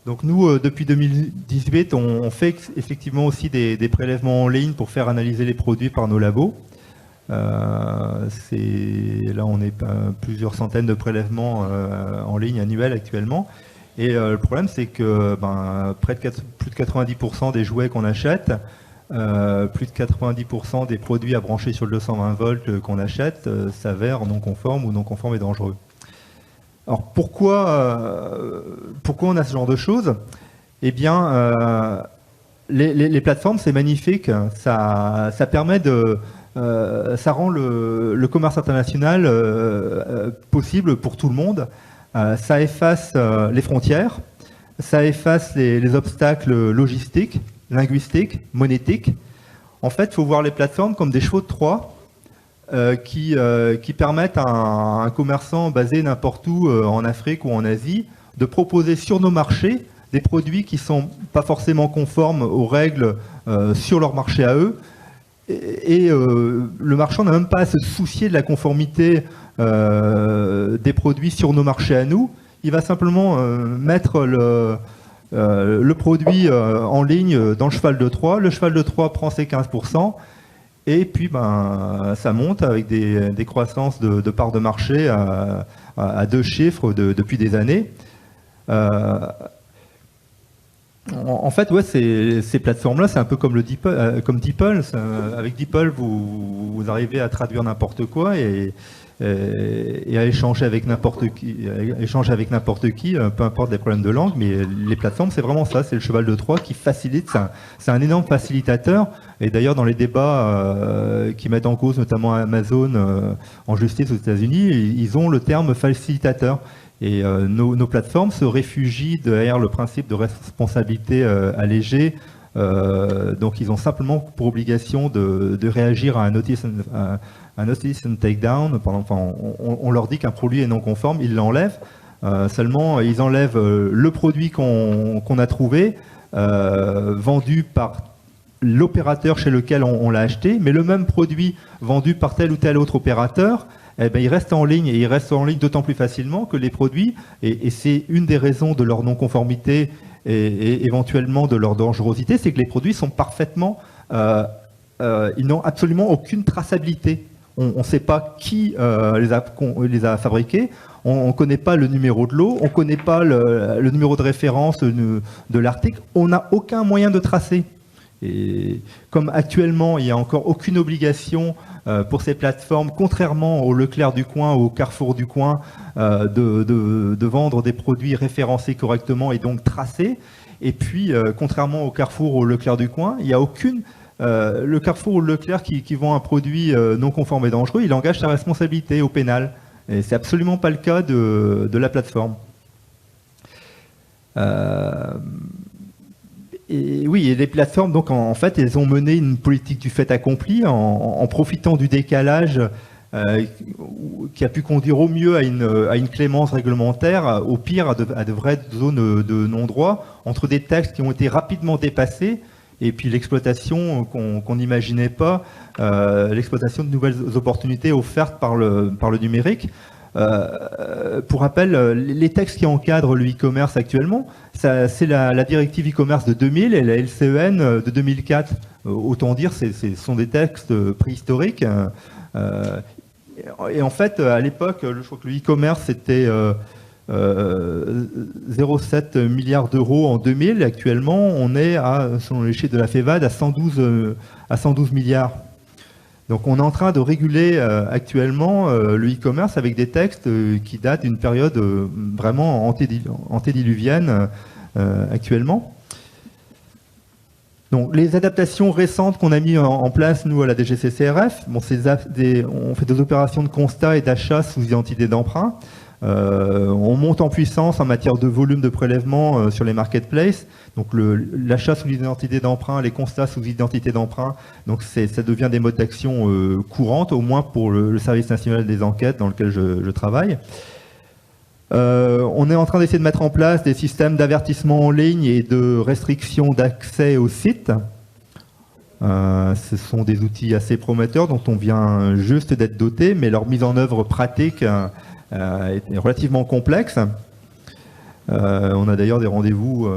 Donc nous, depuis 2018, on fait effectivement aussi des prélèvements en ligne pour faire analyser les produits par nos labos. Là, on est plusieurs centaines de prélèvements en ligne annuels actuellement. Et le problème, c'est que plus de 90% des jouets qu'on achète, plus de 90% des produits à brancher sur le 220 volts qu'on achète s'avèrent non conformes ou non conformes et dangereux. Alors pourquoi on a ce genre de choses? Eh bien, les plateformes, c'est magnifique. Ça permet ça rend le commerce international possible pour tout le monde. Ça efface les frontières, ça efface les obstacles logistiques, linguistiques, monétiques. En fait, il faut voir les plateformes comme des chevaux de Troie qui permettent à un commerçant basé n'importe où en Afrique ou en Asie de proposer sur nos marchés des produits qui ne sont pas forcément conformes aux règles sur leur marché à eux. Et le marchand n'a même pas à se soucier de la conformité des produits sur nos marchés à nous. Il va simplement mettre le produit en ligne dans le cheval de Troie. Le cheval de Troie prend ses 15%. Et puis, ça monte avec des croissances de parts de marché à 2 chiffres depuis des années. En fait, ouais, ces plateformes-là, c'est un peu comme comme DeepL. Avec DeepL, vous arrivez à traduire n'importe quoi et à échanger avec n'importe qui, peu importe les problèmes de langue. Mais les plateformes, c'est vraiment ça, c'est le cheval de Troie qui facilite. C'est un énorme facilitateur. Et d'ailleurs, dans les débats qui mettent en cause notamment Amazon en justice aux États-Unis, ils ont le terme facilitateur. Et nos plateformes se réfugient derrière le principe de responsabilité allégée. Donc ils ont simplement pour obligation de réagir à un notice and takedown. Enfin, on leur dit qu'un produit est non conforme, ils l'enlèvent. Seulement, ils enlèvent le produit qu'on a trouvé, vendu par l'opérateur chez lequel on l'a acheté, mais le même produit vendu par tel ou tel autre opérateur, eh ben, il reste en ligne, et il reste en ligne d'autant plus facilement que les produits, et c'est une des raisons de leur non-conformité et éventuellement de leur dangerosité, c'est que les produits sont parfaitement, ils n'ont absolument aucune traçabilité. On ne sait pas qui les a fabriqués, on ne connaît pas le numéro de lot, on ne connaît pas le numéro de référence de l'article, on n'a aucun moyen de tracer. Et comme actuellement, il n'y a encore aucune obligation pour ces plateformes, contrairement au Leclerc du coin, au Carrefour du coin, de vendre des produits référencés correctement et donc tracés. Et puis, contrairement au Carrefour ou au Leclerc du coin, il n'y a aucune... le Carrefour ou le Leclerc qui vend un produit non conforme et dangereux, il engage sa responsabilité au pénal. Et c'est absolument pas le cas de la plateforme. Et oui, et les plateformes, donc en fait, elles ont mené une politique du fait accompli en profitant du décalage qui a pu conduire au mieux à une clémence réglementaire, au pire à de vraies zones de non-droit, entre des textes qui ont été rapidement dépassés et puis l'exploitation qu'on n'imaginait pas, l'exploitation de nouvelles opportunités offertes par le numérique. Pour rappel, les textes qui encadrent le e-commerce actuellement, c'est la directive e-commerce de 2000 et la LCEN de 2004. Autant dire, ce sont des textes préhistoriques. Et en fait, à l'époque, je crois que le e-commerce, c'était 0,7 milliards d'euros en 2000. Et actuellement, on est, selon les chiffres de la FEVAD, à 112 milliards. Donc on est en train de réguler actuellement le e-commerce avec des textes qui datent d'une période vraiment antédiluvienne actuellement. Donc les adaptations récentes qu'on a mis en place, nous, à la DGCCRF, bon, on fait des opérations de constat et d'achat sous identité d'emprunt. On monte en puissance en matière de volume de prélèvement sur les marketplaces. Donc l'achat sous identité d'emprunt, les constats sous identité d'emprunt, donc ça devient des modes d'action courantes, au moins pour le service national des enquêtes dans lequel je travaille. On est en train d'essayer de mettre en place des systèmes d'avertissement en ligne et de restriction d'accès au site. Ce sont des outils assez prometteurs dont on vient juste d'être doté, mais leur mise en œuvre pratique est relativement complexe. On a d'ailleurs des rendez-vous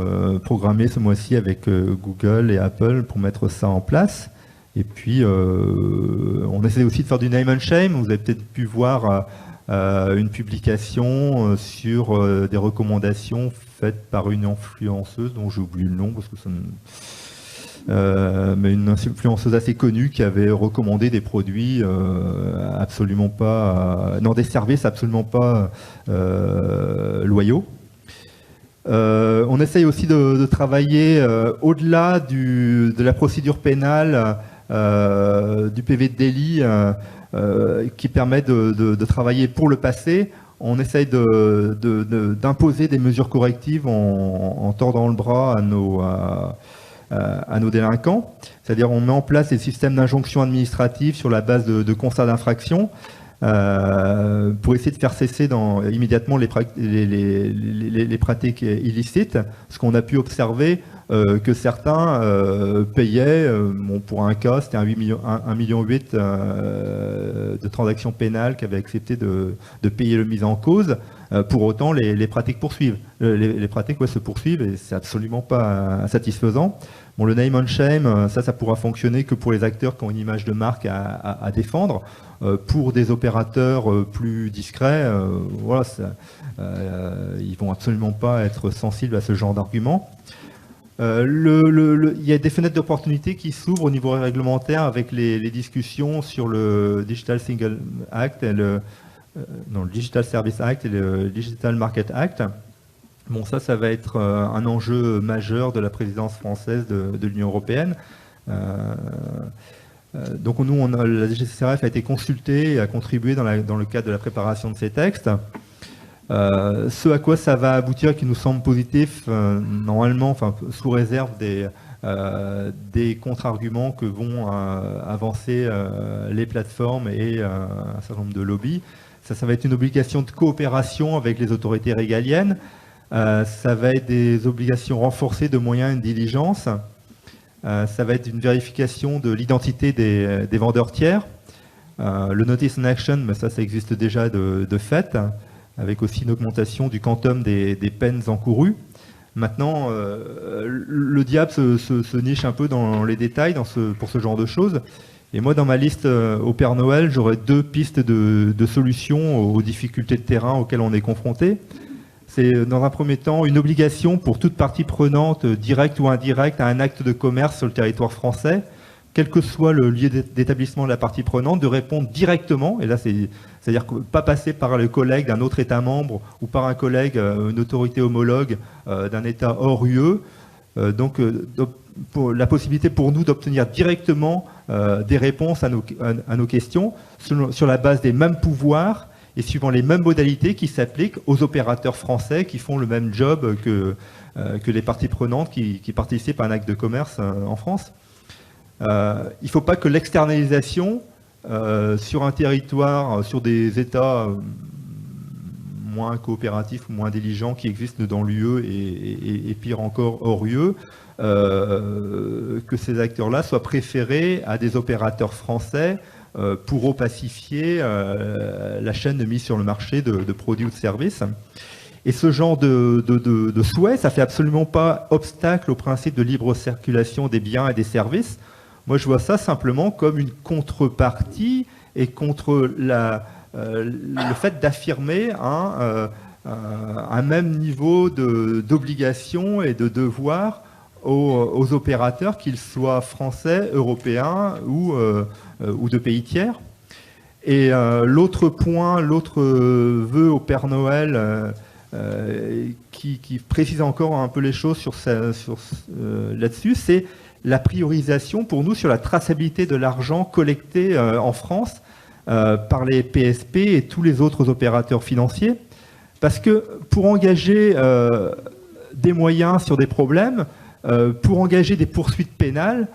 programmés ce mois-ci avec Google et Apple pour mettre ça en place. Et puis, on essaie aussi de faire du name and shame. Vous avez peut-être pu voir une publication sur des recommandations faites par une influenceuse dont j'ai oublié le nom parce que ça mais une influenceuse assez connue qui avait recommandé des produits absolument pas, des services absolument pas loyaux. On essaye aussi de travailler au-delà de la procédure pénale, du PV de délit, qui permet de travailler pour le passé. On essaye d'imposer des mesures correctives en tordant le bras à nos délinquants. C'est-à-dire on met en place des systèmes d'injonction administrative sur la base de constats d'infraction pour essayer de faire cesser immédiatement les pratiques illicites. Ce qu'on a pu observer que certains payaient, pour un cas, c'était 1,8 million de transactions pénales qui avaient accepté de payer le mis en cause. Pour autant, les pratiques poursuivent. Les pratiques se poursuivent et c'est absolument pas satisfaisant. Bon, le name and shame, ça pourra fonctionner que pour les acteurs qui ont une image de marque à défendre. Pour des opérateurs plus discrets, voilà, ils vont absolument pas être sensibles à ce genre d'argument. Il y a des fenêtres d'opportunité qui s'ouvrent au niveau réglementaire avec les discussions sur le Digital Single Act, et le Digital Service Act et le Digital Market Act. Bon, ça va être un enjeu majeur de la présidence française de l'Union européenne. Donc nous, la DGCCRF a été consultée et a contribué dans le cadre de la préparation de ces textes. Ce à quoi ça va aboutir, qui nous semble positif, normalement, sous réserve des contre-arguments que vont avancer les plateformes et un certain nombre de lobbies. Ça va être une obligation de coopération avec les autorités régaliennes. Ça va être des obligations renforcées de moyens et de diligence. Ça va être une vérification de l'identité des vendeurs tiers. Le notice and action, mais ça existe déjà de fait, avec aussi une augmentation du quantum des peines encourues. Maintenant, le diable se niche un peu dans les détails pour ce genre de choses. Et moi, dans ma liste au Père Noël, j'aurais 2 pistes de solutions aux difficultés de terrain auxquelles on est confronté. C'est, dans un premier temps, une obligation pour toute partie prenante, directe ou indirecte, à un acte de commerce sur le territoire français, quel que soit le lieu d'établissement de la partie prenante, de répondre directement, et là, c'est-à-dire pas passer par le collègue d'un autre État membre ou par un collègue, une autorité homologue d'un État hors UE. Donc, la possibilité pour nous d'obtenir directement des réponses à nos questions sur la base des mêmes pouvoirs et suivant les mêmes modalités qui s'appliquent aux opérateurs français qui font le même job que les parties prenantes qui participent à un acte de commerce en France. Il ne faut pas que l'externalisation sur un territoire, sur des États moins coopératifs ou moins diligents qui existent dans l'UE et pire encore hors UE, que ces acteurs-là soient préférés à des opérateurs français pour opacifier la chaîne de mise sur le marché de produits ou de services. Et ce genre de souhait, ça ne fait absolument pas obstacle au principe de libre circulation des biens et des services. Moi, je vois ça simplement comme une contrepartie et contre le fait d'affirmer un même niveau d'obligation et de devoir aux opérateurs, qu'ils soient français, européens ou de pays tiers. Et l'autre point, l'autre vœu au Père Noël qui précise encore un peu les choses là-dessus, c'est la priorisation pour nous sur la traçabilité de l'argent collecté en France par les PSP et tous les autres opérateurs financiers. Parce que pour engager des moyens sur des problèmes, pour engager des poursuites pénales,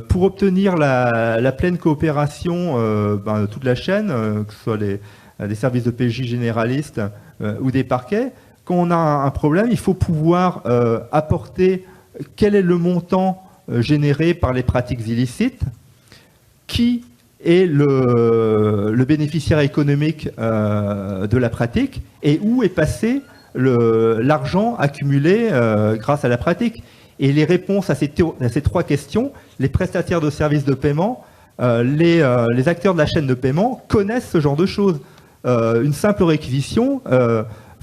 pour obtenir la pleine coopération de toute la chaîne, que ce soit des services de PJ généralistes ou des parquets, quand on a un problème, il faut pouvoir apporter quel est le montant généré par les pratiques illicites, qui est le bénéficiaire économique de la pratique et où est passé l'argent accumulé grâce à la pratique. Et les réponses à ces 3 questions, les prestataires de services de paiement, les acteurs de la chaîne de paiement connaissent ce genre de choses. Une simple réquisition,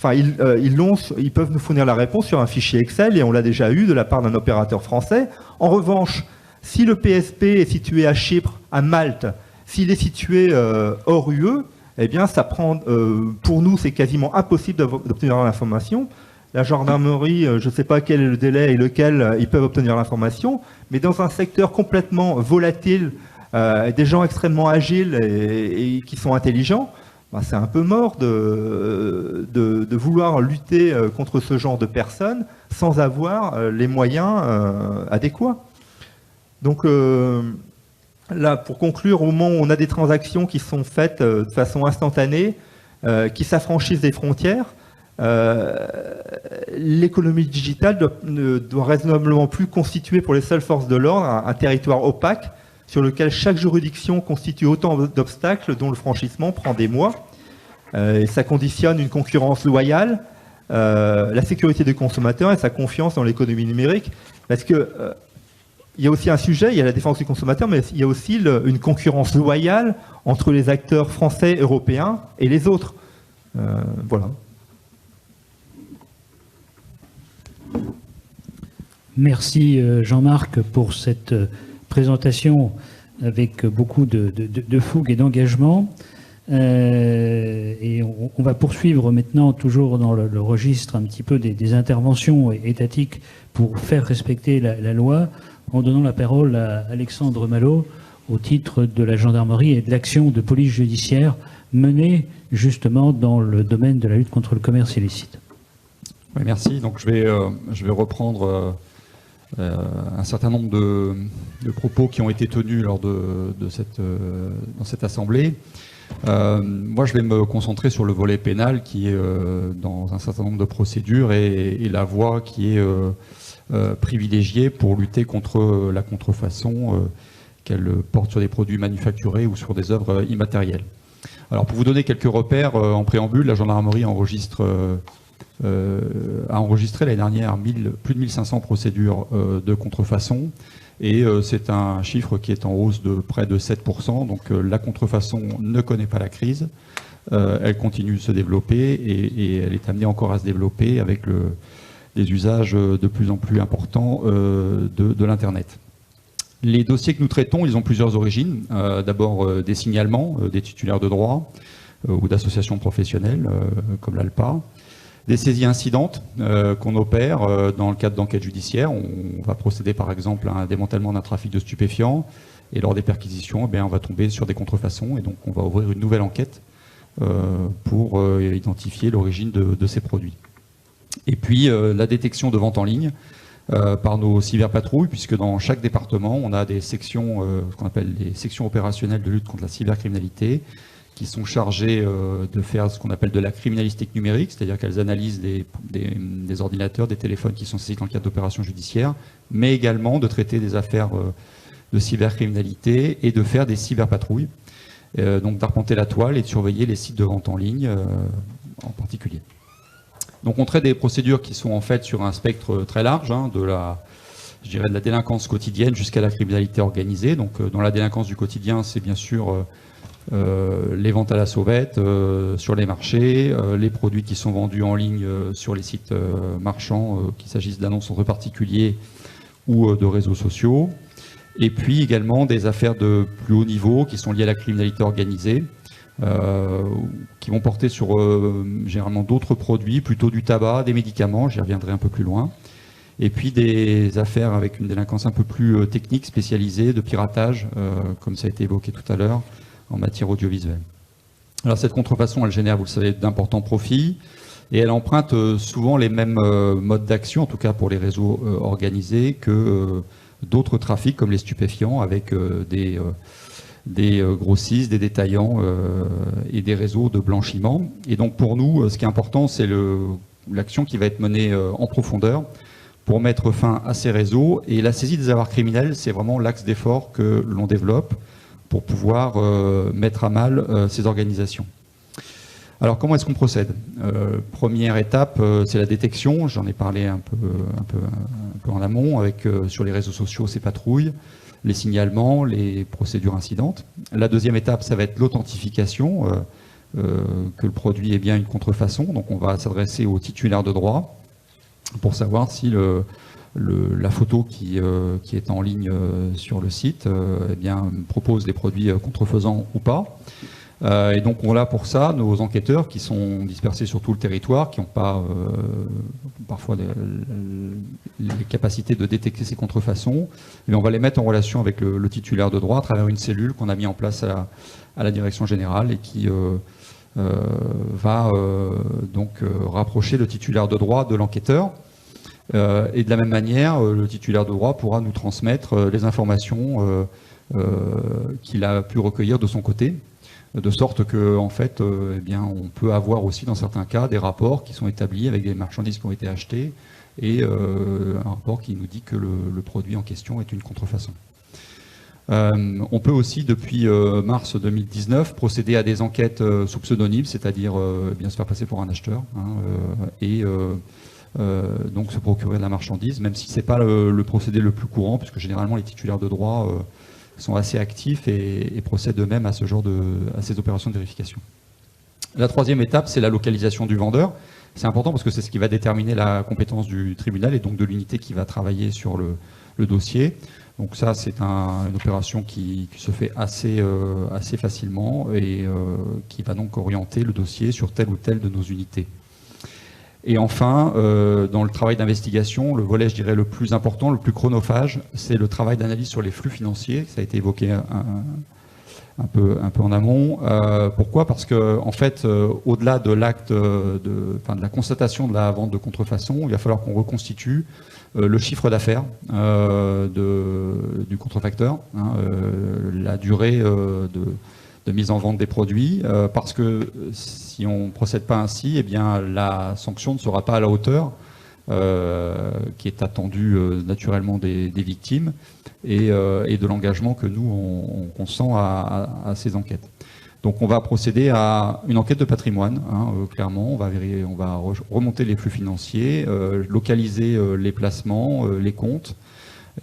ils peuvent nous fournir la réponse sur un fichier Excel et on l'a déjà eu de la part d'un opérateur français. En revanche, si le PSP est situé à Chypre, à Malte, s'il est situé hors UE, eh bien, ça prend, pour nous, c'est quasiment impossible d'obtenir l'information. La gendarmerie, je ne sais pas quel est le délai et lequel ils peuvent obtenir l'information, mais dans un secteur complètement volatile, des gens extrêmement agiles et qui sont intelligents, c'est un peu mort de vouloir lutter contre ce genre de personnes sans avoir les moyens adéquats. Donc là, pour conclure, au moment où on a des transactions qui sont faites de façon instantanée, qui s'affranchissent des frontières, l'économie digitale doit raisonnablement plus constituer pour les seules forces de l'ordre un territoire opaque sur lequel chaque juridiction constitue autant d'obstacles dont le franchissement prend des mois. Et ça conditionne une concurrence loyale, la sécurité des consommateurs et sa confiance dans l'économie numérique. Parce que il y a aussi un sujet, il y a la défense du consommateur, mais il y a aussi une concurrence loyale entre les acteurs français, européens et les autres. Voilà. Merci Jean-Marc pour cette présentation avec beaucoup de fougue et d'engagement. Et on va poursuivre maintenant, toujours dans le registre un petit peu des interventions étatiques pour faire respecter la loi, en donnant la parole à Alexandre Malo au titre de la gendarmerie et de l'action de police judiciaire menée justement dans le domaine de la lutte contre le commerce illicite. Oui, merci. Donc je vais reprendre un certain nombre de propos qui ont été tenus lors dans cette assemblée. Moi, je vais me concentrer sur le volet pénal qui est dans un certain nombre de procédures et la voie qui est privilégiée pour lutter contre la contrefaçon, qu'elle porte sur des produits manufacturés ou sur des œuvres immatérielles. Alors, pour vous donner quelques repères, en préambule, la gendarmerie a enregistré l'année dernière plus de 1500 procédures de contrefaçon. Et c'est un chiffre qui est en hausse de près de 7%. Donc la contrefaçon ne connaît pas la crise. Elle continue de se développer et elle est amenée encore à se développer avec des usages de plus en plus importants de l'Internet. Les dossiers que nous traitons, ils ont plusieurs origines. D'abord des signalements des titulaires de droits ou d'associations professionnelles comme l'ALPA. Des saisies incidentes qu'on opère dans le cadre d'enquêtes judiciaires. On va procéder par exemple à un démantèlement d'un trafic de stupéfiants et lors des perquisitions, on va tomber sur des contrefaçons et donc on va ouvrir une nouvelle enquête pour identifier l'origine de ces produits. Et puis la détection de vente en ligne par nos cyberpatrouilles, puisque dans chaque département, on a des sections, ce qu'on appelle les sections opérationnelles de lutte contre la cybercriminalité, qui sont chargées de faire ce qu'on appelle de la criminalistique numérique, c'est-à-dire qu'elles analysent des ordinateurs, des téléphones qui sont saisis dans le cadre d'opérations judiciaires, mais également de traiter des affaires de cybercriminalité et de faire des cyberpatrouilles, donc d'arpenter la toile et de surveiller les sites de vente en ligne en particulier. Donc on traite des procédures qui sont en fait sur un spectre très large, de la délinquance quotidienne jusqu'à la criminalité organisée. Donc dans la délinquance du quotidien, c'est bien sûr les ventes à la sauvette sur les marchés, les produits qui sont vendus en ligne sur les sites marchands, qu'il s'agisse d'annonces entre particuliers ou de réseaux sociaux. Et puis également des affaires de plus haut niveau qui sont liées à la criminalité organisée, qui vont porter sur généralement d'autres produits, plutôt du tabac, des médicaments, j'y reviendrai un peu plus loin. Et puis des affaires avec une délinquance un peu plus technique, spécialisée, de piratage, comme ça a été évoqué tout à l'heure, en matière audiovisuelle. Alors cette contrefaçon, elle génère, vous le savez, d'importants profits et elle emprunte souvent les mêmes modes d'action, en tout cas pour les réseaux organisés, que d'autres trafics comme les stupéfiants, avec des grossistes, des détaillants et des réseaux de blanchiment. Et donc pour nous, ce qui est important, c'est l'action qui va être menée en profondeur pour mettre fin à ces réseaux. Et la saisie des avoirs criminels, c'est vraiment l'axe d'effort que l'on développe pour pouvoir mettre à mal ces organisations. Alors comment est-ce qu'on procède ? Première étape, c'est la détection. J'en ai parlé un peu en amont, avec sur les réseaux sociaux ces patrouilles, les signalements, les procédures incidentes. La deuxième étape, ça va être l'authentification, que le produit est bien une contrefaçon. Donc on va s'adresser au titulaire de droit pour savoir si la photo qui est en ligne sur le site propose des produits contrefaisants ou pas. Et donc on a pour ça nos enquêteurs qui sont dispersés sur tout le territoire, qui n'ont pas parfois les capacités de détecter ces contrefaçons. Et on va les mettre en relation avec le titulaire de droit à travers une cellule qu'on a mis en place à la direction générale et qui va rapprocher le titulaire de droit de l'enquêteur. Et de la même manière, le titulaire de droit pourra nous transmettre les informations qu'il a pu recueillir de son côté de sorte que en fait, eh bien, on peut avoir aussi dans certains cas des rapports qui sont établis avec des marchandises qui ont été achetées et un rapport qui nous dit que le produit en question est une contrefaçon. On peut aussi, depuis mars 2019, procéder à des enquêtes sous pseudonyme, c'est-à-dire bien se faire passer pour un acheteur, et donc se procurer de la marchandise, même si ce n'est pas le procédé le plus courant, puisque généralement les titulaires de droit sont assez actifs et procèdent eux-mêmes à ces opérations de vérification. La troisième étape, c'est la localisation du vendeur. C'est important parce que c'est ce qui va déterminer la compétence du tribunal et donc de l'unité qui va travailler sur le dossier. Donc ça, c'est une opération qui se fait assez facilement et qui va donc orienter le dossier sur telle ou telle de nos unités. Et enfin, dans le travail d'investigation, le volet, je dirais, le plus important, le plus chronophage, c'est le travail d'analyse sur les flux financiers. Ça a été évoqué un peu en amont. Pourquoi ? Parce que, en fait, au-delà de l'acte, de la constatation de la vente de contrefaçon, il va falloir qu'on reconstitue le chiffre d'affaires du contrefacteur, la durée de mise en vente des produits, parce que si on ne procède pas ainsi, eh bien, la sanction ne sera pas à la hauteur qui est attendue naturellement des victimes et de l'engagement que nous, on consent à ces enquêtes. Donc on va procéder à une enquête de patrimoine, clairement, on va remonter les flux financiers, localiser les placements, les comptes,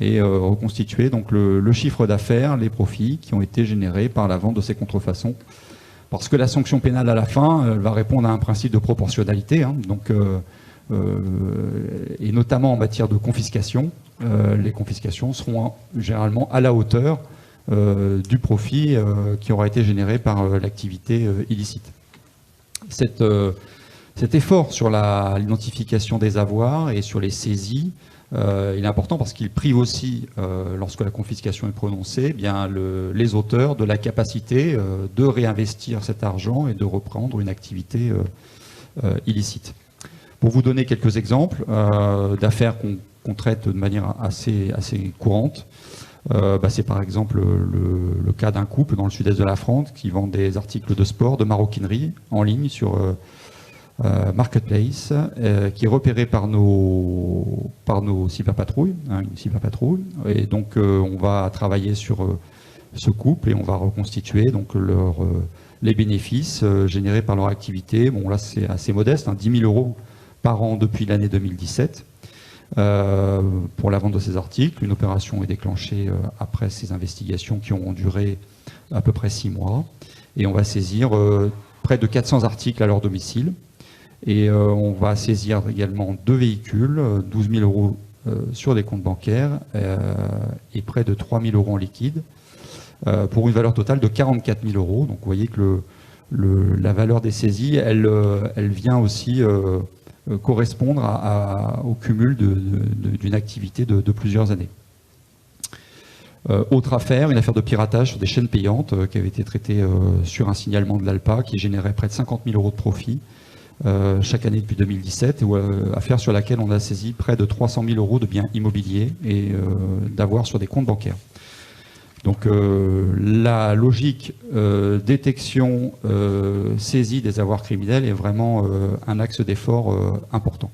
et reconstituer donc le chiffre d'affaires, les profits qui ont été générés par la vente de ces contrefaçons. Parce que la sanction pénale à la fin, elle va répondre à un principe de proportionnalité, et notamment en matière de confiscation. Les confiscations seront généralement à la hauteur du profit qui aura été généré par l'activité illicite. Cet effort sur l'identification des avoirs et sur les saisies, il est important parce qu'il prive aussi, lorsque la confiscation est prononcée, bien les auteurs de la capacité de réinvestir cet argent et de reprendre une activité illicite. Pour vous donner quelques exemples d'affaires qu'on traite de manière assez courante, c'est par exemple le cas d'un couple dans le sud-est de la France qui vend des articles de sport, de maroquinerie en ligne sur Marketplace, qui est repéré par nos cyberpatrouilles, une cyberpatrouille, et donc on va travailler sur ce couple et on va reconstituer donc les bénéfices générés par leur activité. Bon, là c'est assez modeste, 10 000 € par an depuis l'année 2017 pour la vente de ces articles. Une opération est déclenchée après ces investigations qui auront duré à peu près 6 mois, et on va saisir près de 400 articles à leur domicile. Et on va saisir également 2 véhicules, 12 000 € sur des comptes bancaires et près de 3 000 € en liquide, pour une valeur totale de 44 000 €. Donc vous voyez que la valeur des saisies, elle vient aussi correspondre au cumul d'une activité de plusieurs années. Autre affaire, une affaire de piratage sur des chaînes payantes qui avait été traitée sur un signalement de l'ALPA qui générait près de 50 000 € de profit chaque année depuis 2017, affaire sur laquelle on a saisi près de 300 000 € de biens immobiliers et d'avoirs sur des comptes bancaires. Donc la logique détection, saisie des avoirs criminels est vraiment un axe d'effort important.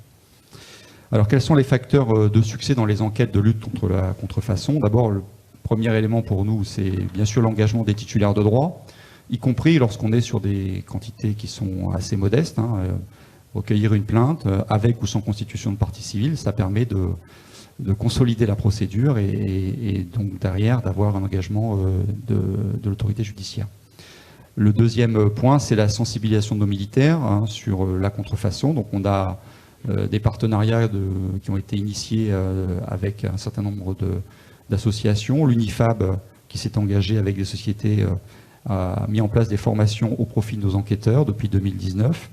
Alors quels sont les facteurs de succès dans les enquêtes de lutte contre la contrefaçon ? D'abord, le premier élément pour nous, c'est bien sûr l'engagement des titulaires de droit, y compris lorsqu'on est sur des quantités qui sont assez modestes. Recueillir une plainte avec ou sans constitution de partie civile, ça permet de consolider la procédure et donc derrière d'avoir un engagement de l'autorité judiciaire. Le deuxième point, c'est la sensibilisation de nos militaires sur la contrefaçon. Donc on a des partenariats qui ont été initiés avec un certain nombre d'associations. L'UNIFAB, qui s'est engagé avec des sociétés, a mis en place des formations au profit de nos enquêteurs depuis 2019.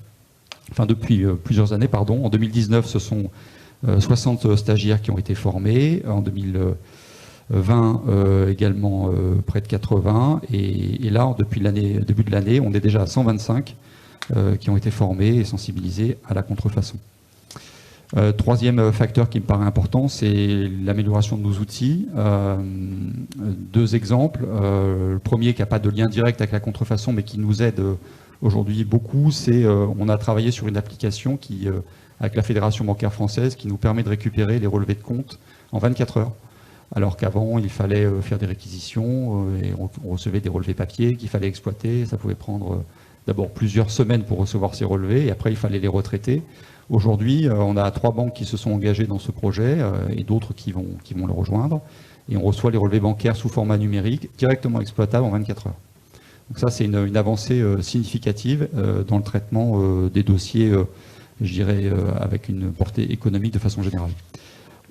Enfin, depuis plusieurs années, pardon. En 2019, ce sont 60 stagiaires qui ont été formés. En 2020, également près de 80. Et là, depuis le début de l'année, on est déjà à 125 qui ont été formés et sensibilisés à la contrefaçon. Troisième facteur qui me paraît important, c'est l'amélioration de nos outils. Deux exemples. Le premier qui n'a pas de lien direct avec la contrefaçon, mais qui nous aide aujourd'hui beaucoup, c'est on a travaillé sur une application qui, avec la Fédération bancaire française, qui nous permet de récupérer les relevés de compte en 24 heures. Alors qu'avant, il fallait faire des réquisitions et on recevait des relevés papier qu'il fallait exploiter. Ça pouvait prendre d'abord plusieurs semaines pour recevoir ces relevés et après, il fallait les retraiter. Aujourd'hui, on a 3 banques qui se sont engagées dans ce projet et d'autres qui vont le rejoindre. Et on reçoit les relevés bancaires sous format numérique, directement exploitables en 24 heures. Donc ça, c'est une avancée significative dans le traitement des dossiers, je dirais, avec une portée économique de façon générale.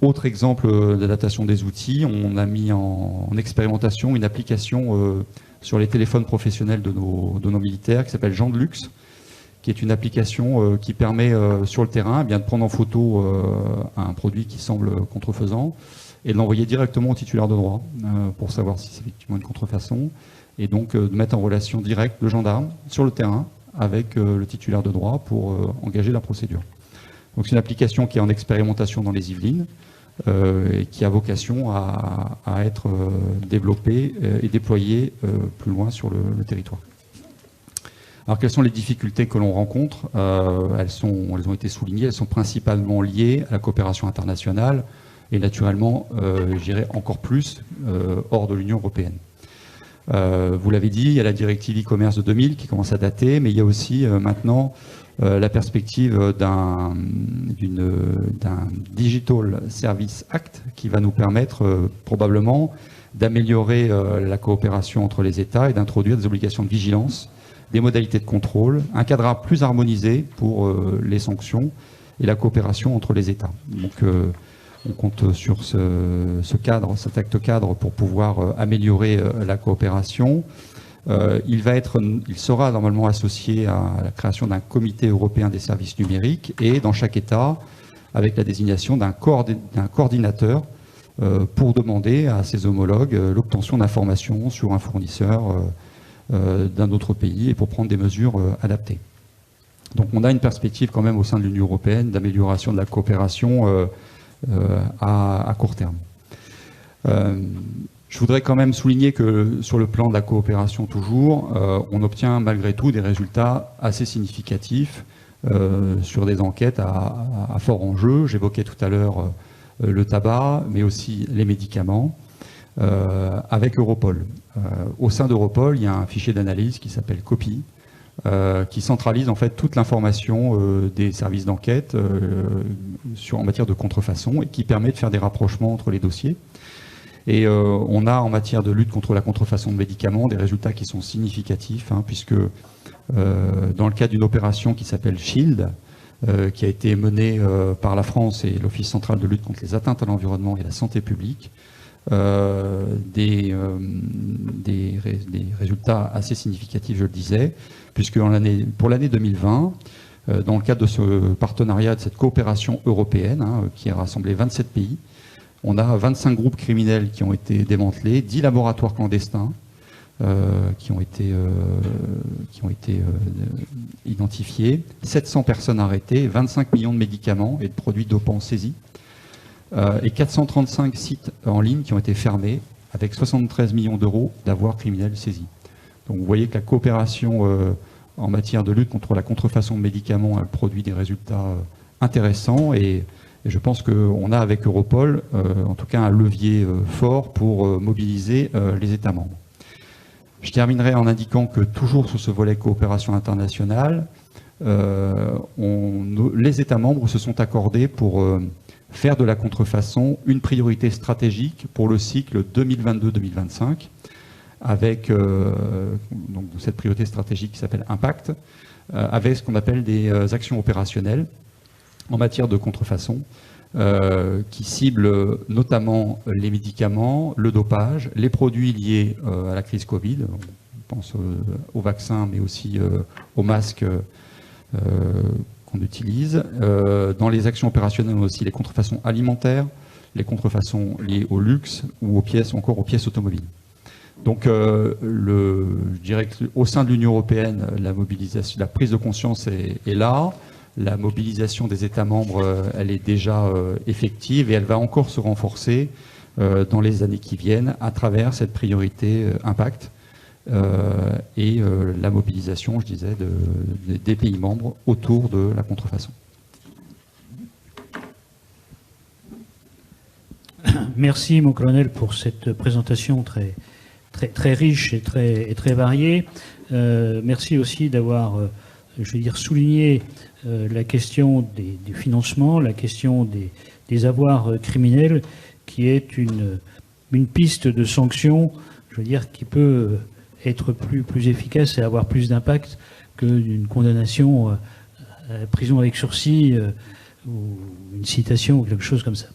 Autre exemple d'adaptation des outils, on a mis en expérimentation une application sur les téléphones professionnels de nos militaires qui s'appelle Jean de Luxe, qui est une application qui permet sur le terrain de prendre en photo un produit qui semble contrefaisant et de l'envoyer directement au titulaire de droit pour savoir si c'est effectivement une contrefaçon et donc de mettre en relation directe le gendarme sur le terrain avec le titulaire de droit pour engager la procédure. Donc c'est une application qui est en expérimentation dans les Yvelines et qui a vocation à être développée et déployée plus loin sur le territoire. Alors quelles sont les difficultés que l'on rencontre? Elles ont été soulignées, elles sont principalement liées à la coopération internationale et naturellement, je dirais encore plus, hors de l'Union européenne. Vous l'avez dit, il y a la directive e-commerce de 2000 qui commence à dater, mais il y a aussi maintenant la perspective d'un Digital Service Act qui va nous permettre probablement d'améliorer la coopération entre les États et d'introduire des obligations de vigilance, des modalités de contrôle, un cadre plus harmonisé pour les sanctions et la coopération entre les États. Donc on compte sur ce cadre, cet acte cadre pour pouvoir améliorer la coopération. Il sera normalement associé à la création d'un comité européen des services numériques et dans chaque État avec la désignation d'un coordinateur pour demander à ses homologues l'obtention d'informations sur un fournisseur d'un autre pays et pour prendre des mesures adaptées. Donc on a une perspective quand même au sein de l'Union européenne d'amélioration de la coopération à court terme. Je voudrais quand même souligner que sur le plan de la coopération toujours, on obtient malgré tout des résultats assez significatifs sur des enquêtes à fort enjeu. J'évoquais tout à l'heure le tabac, mais aussi les médicaments, avec Europol. Au sein d'Europol, il y a un fichier d'analyse qui s'appelle COPI, qui centralise en fait toute l'information des services d'enquête en matière de contrefaçon et qui permet de faire des rapprochements entre les dossiers. Et on a en matière de lutte contre la contrefaçon de médicaments des résultats qui sont significatifs, puisque dans le cadre d'une opération qui s'appelle SHIELD, qui a été menée par la France et l'Office central de lutte contre les atteintes à l'environnement et la santé publique, des résultats assez significatifs, je le disais, puisque pour l'année 2020, dans le cadre de ce partenariat, de cette coopération européenne, qui a rassemblé 27 pays, on a 25 groupes criminels qui ont été démantelés, 10 laboratoires clandestins qui ont été identifiés, 700 personnes arrêtées, 25 millions de médicaments et de produits dopants saisis, et 435 sites en ligne qui ont été fermés avec 73 millions d'euros d'avoirs criminels saisis. Donc vous voyez que la coopération en matière de lutte contre la contrefaçon de médicaments elle produit des résultats intéressants et je pense qu'on a avec Europol en tout cas un levier fort pour mobiliser les États membres. Je terminerai en indiquant que toujours sur ce volet coopération internationale, les États membres se sont accordés pour faire de la contrefaçon une priorité stratégique pour le cycle 2022-2025, avec donc cette priorité stratégique qui s'appelle Impact, avec ce qu'on appelle des actions opérationnelles en matière de contrefaçon, qui ciblent notamment les médicaments, le dopage, les produits liés à la crise Covid, on pense aux vaccins, mais aussi aux masques qu'on utilise. Dans les actions opérationnelles, on a aussi les contrefaçons alimentaires, les contrefaçons liées au luxe ou aux pièces, ou encore aux pièces automobiles. Donc, je dirais qu'au sein de l'Union européenne, la mobilisation, la prise de conscience est là. la mobilisation des États membres, elle est déjà effective et elle va encore se renforcer dans les années qui viennent à travers cette priorité impact et la mobilisation, je disais, des pays membres autour de la contrefaçon. Merci, mon colonel, pour cette présentation très riche et très variée. Merci aussi d'avoir, je vais dire, souligné la question du financement, la question des avoirs criminels, qui est une piste de sanction, je veux dire, qui peut être plus efficace et avoir plus d'impact qu'une condamnation à prison avec sursis ou une citation ou quelque chose comme ça.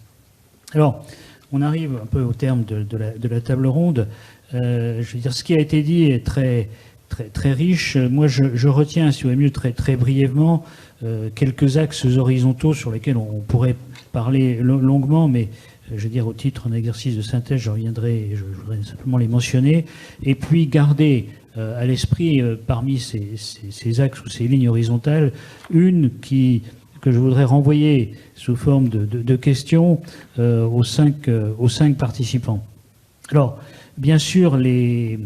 Alors, on arrive un peu au terme de la table ronde. Je veux dire, ce qui a été dit est très riche. Moi, je retiens, si vous voulez mieux, très brièvement, quelques axes horizontaux sur lesquels on pourrait parler longuement, mais je veux dire, au titre d'un exercice de synthèse, je reviendrai, je voudrais simplement les mentionner, et puis garder à l'esprit, parmi ces axes ou ces lignes horizontales, une que je voudrais renvoyer sous forme de questions aux cinq participants. Alors, bien sûr, les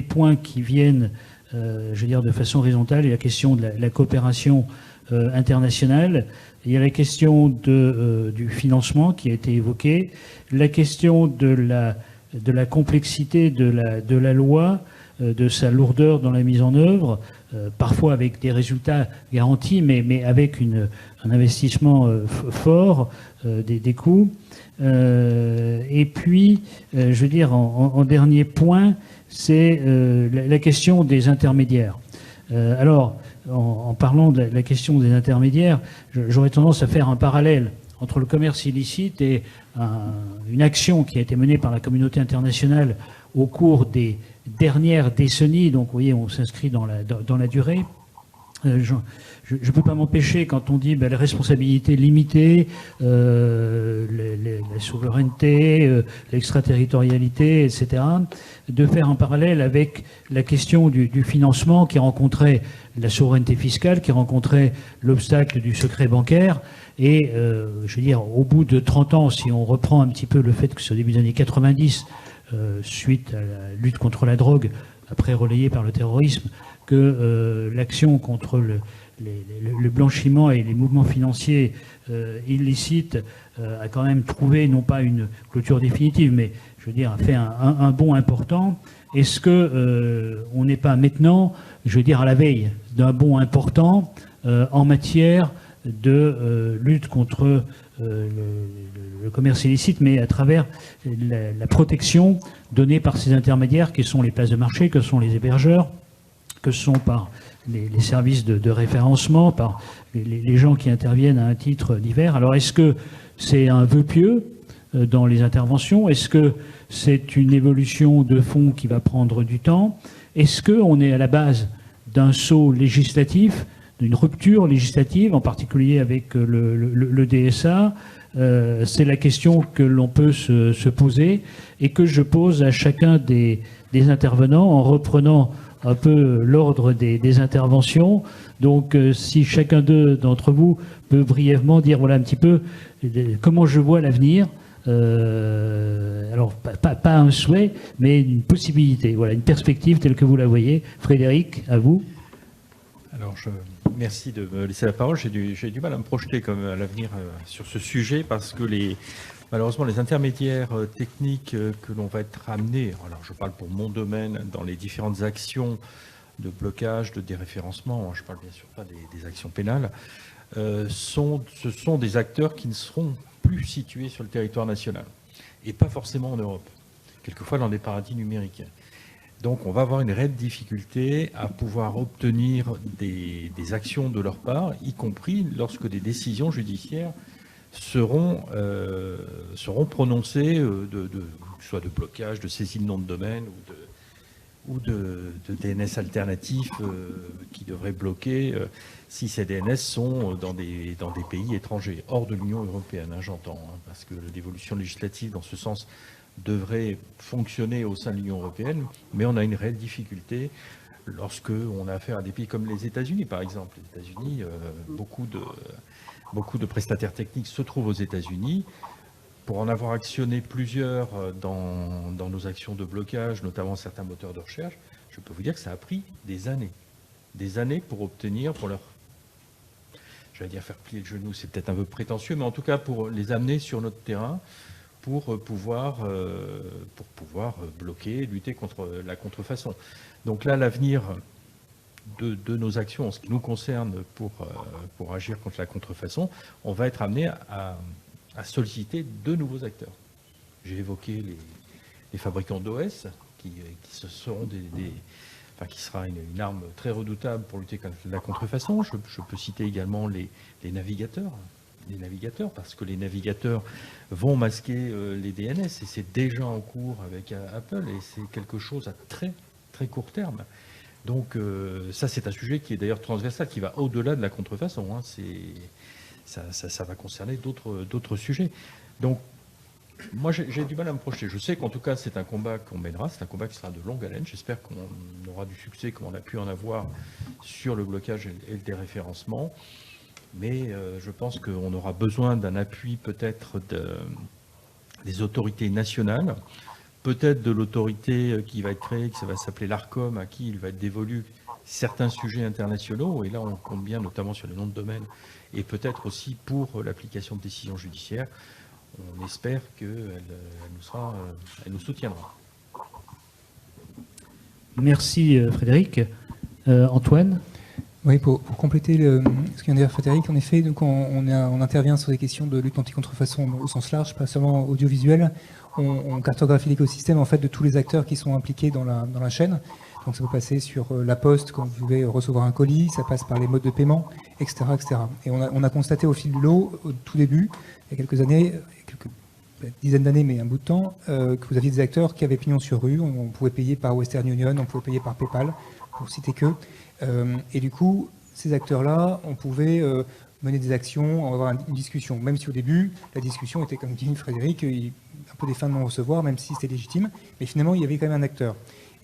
points qui viennent, je veux dire, de façon horizontale, il y a la question de la coopération internationale, il y a la question du financement qui a été évoquée, la question de la complexité de la loi, de sa lourdeur dans la mise en œuvre, parfois avec des résultats garantis, mais avec un investissement fort, des coûts. Et puis, je veux dire, en dernier point, c'est la question des intermédiaires. Alors, en parlant de la question des intermédiaires, j'aurais tendance à faire un parallèle entre le commerce illicite et une action qui a été menée par la communauté internationale au cours des dernières décennies. Donc, vous voyez, on s'inscrit dans la durée. Je ne peux pas m'empêcher, quand on dit la responsabilité limitée, la souveraineté, l'extraterritorialité, etc., de faire un parallèle avec la question du financement qui rencontrait la souveraineté fiscale, qui rencontrait l'obstacle du secret bancaire. Et, je veux dire, au bout de 30 ans, si on reprend un petit peu le fait que c'est au début des années 90, suite à la lutte contre la drogue, après relayée par le terrorisme, que l'action contre le blanchiment et les mouvements financiers illicites a quand même trouvé, non pas une clôture définitive, mais je veux dire, a fait un bond important. Est-ce que on n'est pas maintenant, je veux dire, à la veille d'un bond important en matière de lutte contre le commerce illicite, mais à travers la protection donnée par ces intermédiaires qui sont les places de marché, que sont les hébergeurs, que sont par les services de référencement, par les gens qui interviennent à un titre divers. Alors, est-ce que c'est un vœu pieux dans les interventions? Est-ce que c'est une évolution de fond qui va prendre du temps? Est-ce qu'on est à la base d'un saut législatif, d'une rupture législative, en particulier avec le DSA? C'est la question que l'on peut se poser et que je pose à chacun des intervenants en reprenant un peu l'ordre des interventions. Donc, si chacun d'entre vous peut brièvement dire, voilà un petit peu comment je vois l'avenir. Alors, pas un souhait, mais une possibilité, voilà, une perspective telle que vous la voyez. Frédéric, à vous. Alors, merci de me laisser la parole. J'ai du mal à me projeter comme à l'avenir sur ce sujet parce que malheureusement, les intermédiaires techniques que l'on va être amenés, alors je parle pour mon domaine, dans les différentes actions de blocage, de déréférencement, je parle bien sûr pas des actions pénales, ce sont des acteurs qui ne seront plus situés sur le territoire national et pas forcément en Europe, quelquefois dans des paradis numériques. Donc on va avoir une réelle difficulté à pouvoir obtenir des actions de leur part, y compris lorsque des décisions judiciaires seront prononcées, soit de blocage, de saisie de nom de domaine ou de DNS alternatifs qui devraient bloquer si ces DNS sont dans des pays étrangers, hors de l'Union européenne, j'entends, parce que l'évolution législative dans ce sens devrait fonctionner au sein de l'Union européenne, mais on a une réelle difficulté lorsque on a affaire à des pays comme les États-Unis, par exemple. Les États-Unis, beaucoup de prestataires techniques se trouvent aux États-Unis. Pour en avoir actionné plusieurs dans nos actions de blocage, notamment certains moteurs de recherche, je peux vous dire que ça a pris des années pour obtenir, pour leur, j'allais dire faire plier le genou, c'est peut-être un peu prétentieux, mais en tout cas pour les amener sur notre terrain, pour pouvoir bloquer, lutter contre la contrefaçon. Donc là, l'avenir de nos actions en ce qui nous concerne pour agir contre la contrefaçon, on va être amené à solliciter de nouveaux acteurs. J'ai évoqué les fabricants d'OS, qui seront qui sera une arme très redoutable pour lutter contre la contrefaçon. Je peux citer également les navigateurs. Les navigateurs, parce que les navigateurs vont masquer les DNS, et c'est déjà en cours avec Apple, et c'est quelque chose à très, très court terme. Donc ça, c'est un sujet qui est d'ailleurs transversal, qui va au-delà de la contrefaçon. Hein. Ça va concerner d'autres sujets. Donc, moi, j'ai du mal à me projeter. Je sais qu'en tout cas, c'est un combat qu'on mènera, c'est un combat qui sera de longue haleine. J'espère qu'on aura du succès comme on a pu en avoir sur le blocage et le déréférencement. Mais je pense qu'on aura besoin d'un appui peut-être des autorités nationales, peut-être de l'autorité qui va être créée, qui va s'appeler l'ARCOM, à qui il va être dévolu certains sujets internationaux. Et là, on compte bien notamment sur les noms de domaine et peut-être aussi pour l'application de décisions judiciaires. On espère qu'elle nous soutiendra. Merci Frédéric. Antoine ? Oui, pour compléter ce que vient de dire Frédéric, en effet, donc on intervient sur des questions de lutte anti-contrefaçon au sens large, pas seulement audiovisuel. On cartographie l'écosystème en fait de tous les acteurs qui sont impliqués dans la chaîne. Donc ça peut passer sur la poste quand vous devez recevoir un colis, ça passe par les modes de paiement, etc., etc. Et on a constaté au fil de l'eau, au tout début, il y a quelques années, quelques dizaines d'années, mais un bout de temps, que vous aviez des acteurs qui avaient pignon sur rue. On pouvait payer par Western Union, on pouvait payer par PayPal, pour citer que. Et du coup, ces acteurs-là, on pouvait mener des actions, avoir une discussion. Même si au début, la discussion était, comme dit Frédéric, un peu des fins de non-recevoir, même si c'était légitime. Mais finalement, il y avait quand même un acteur.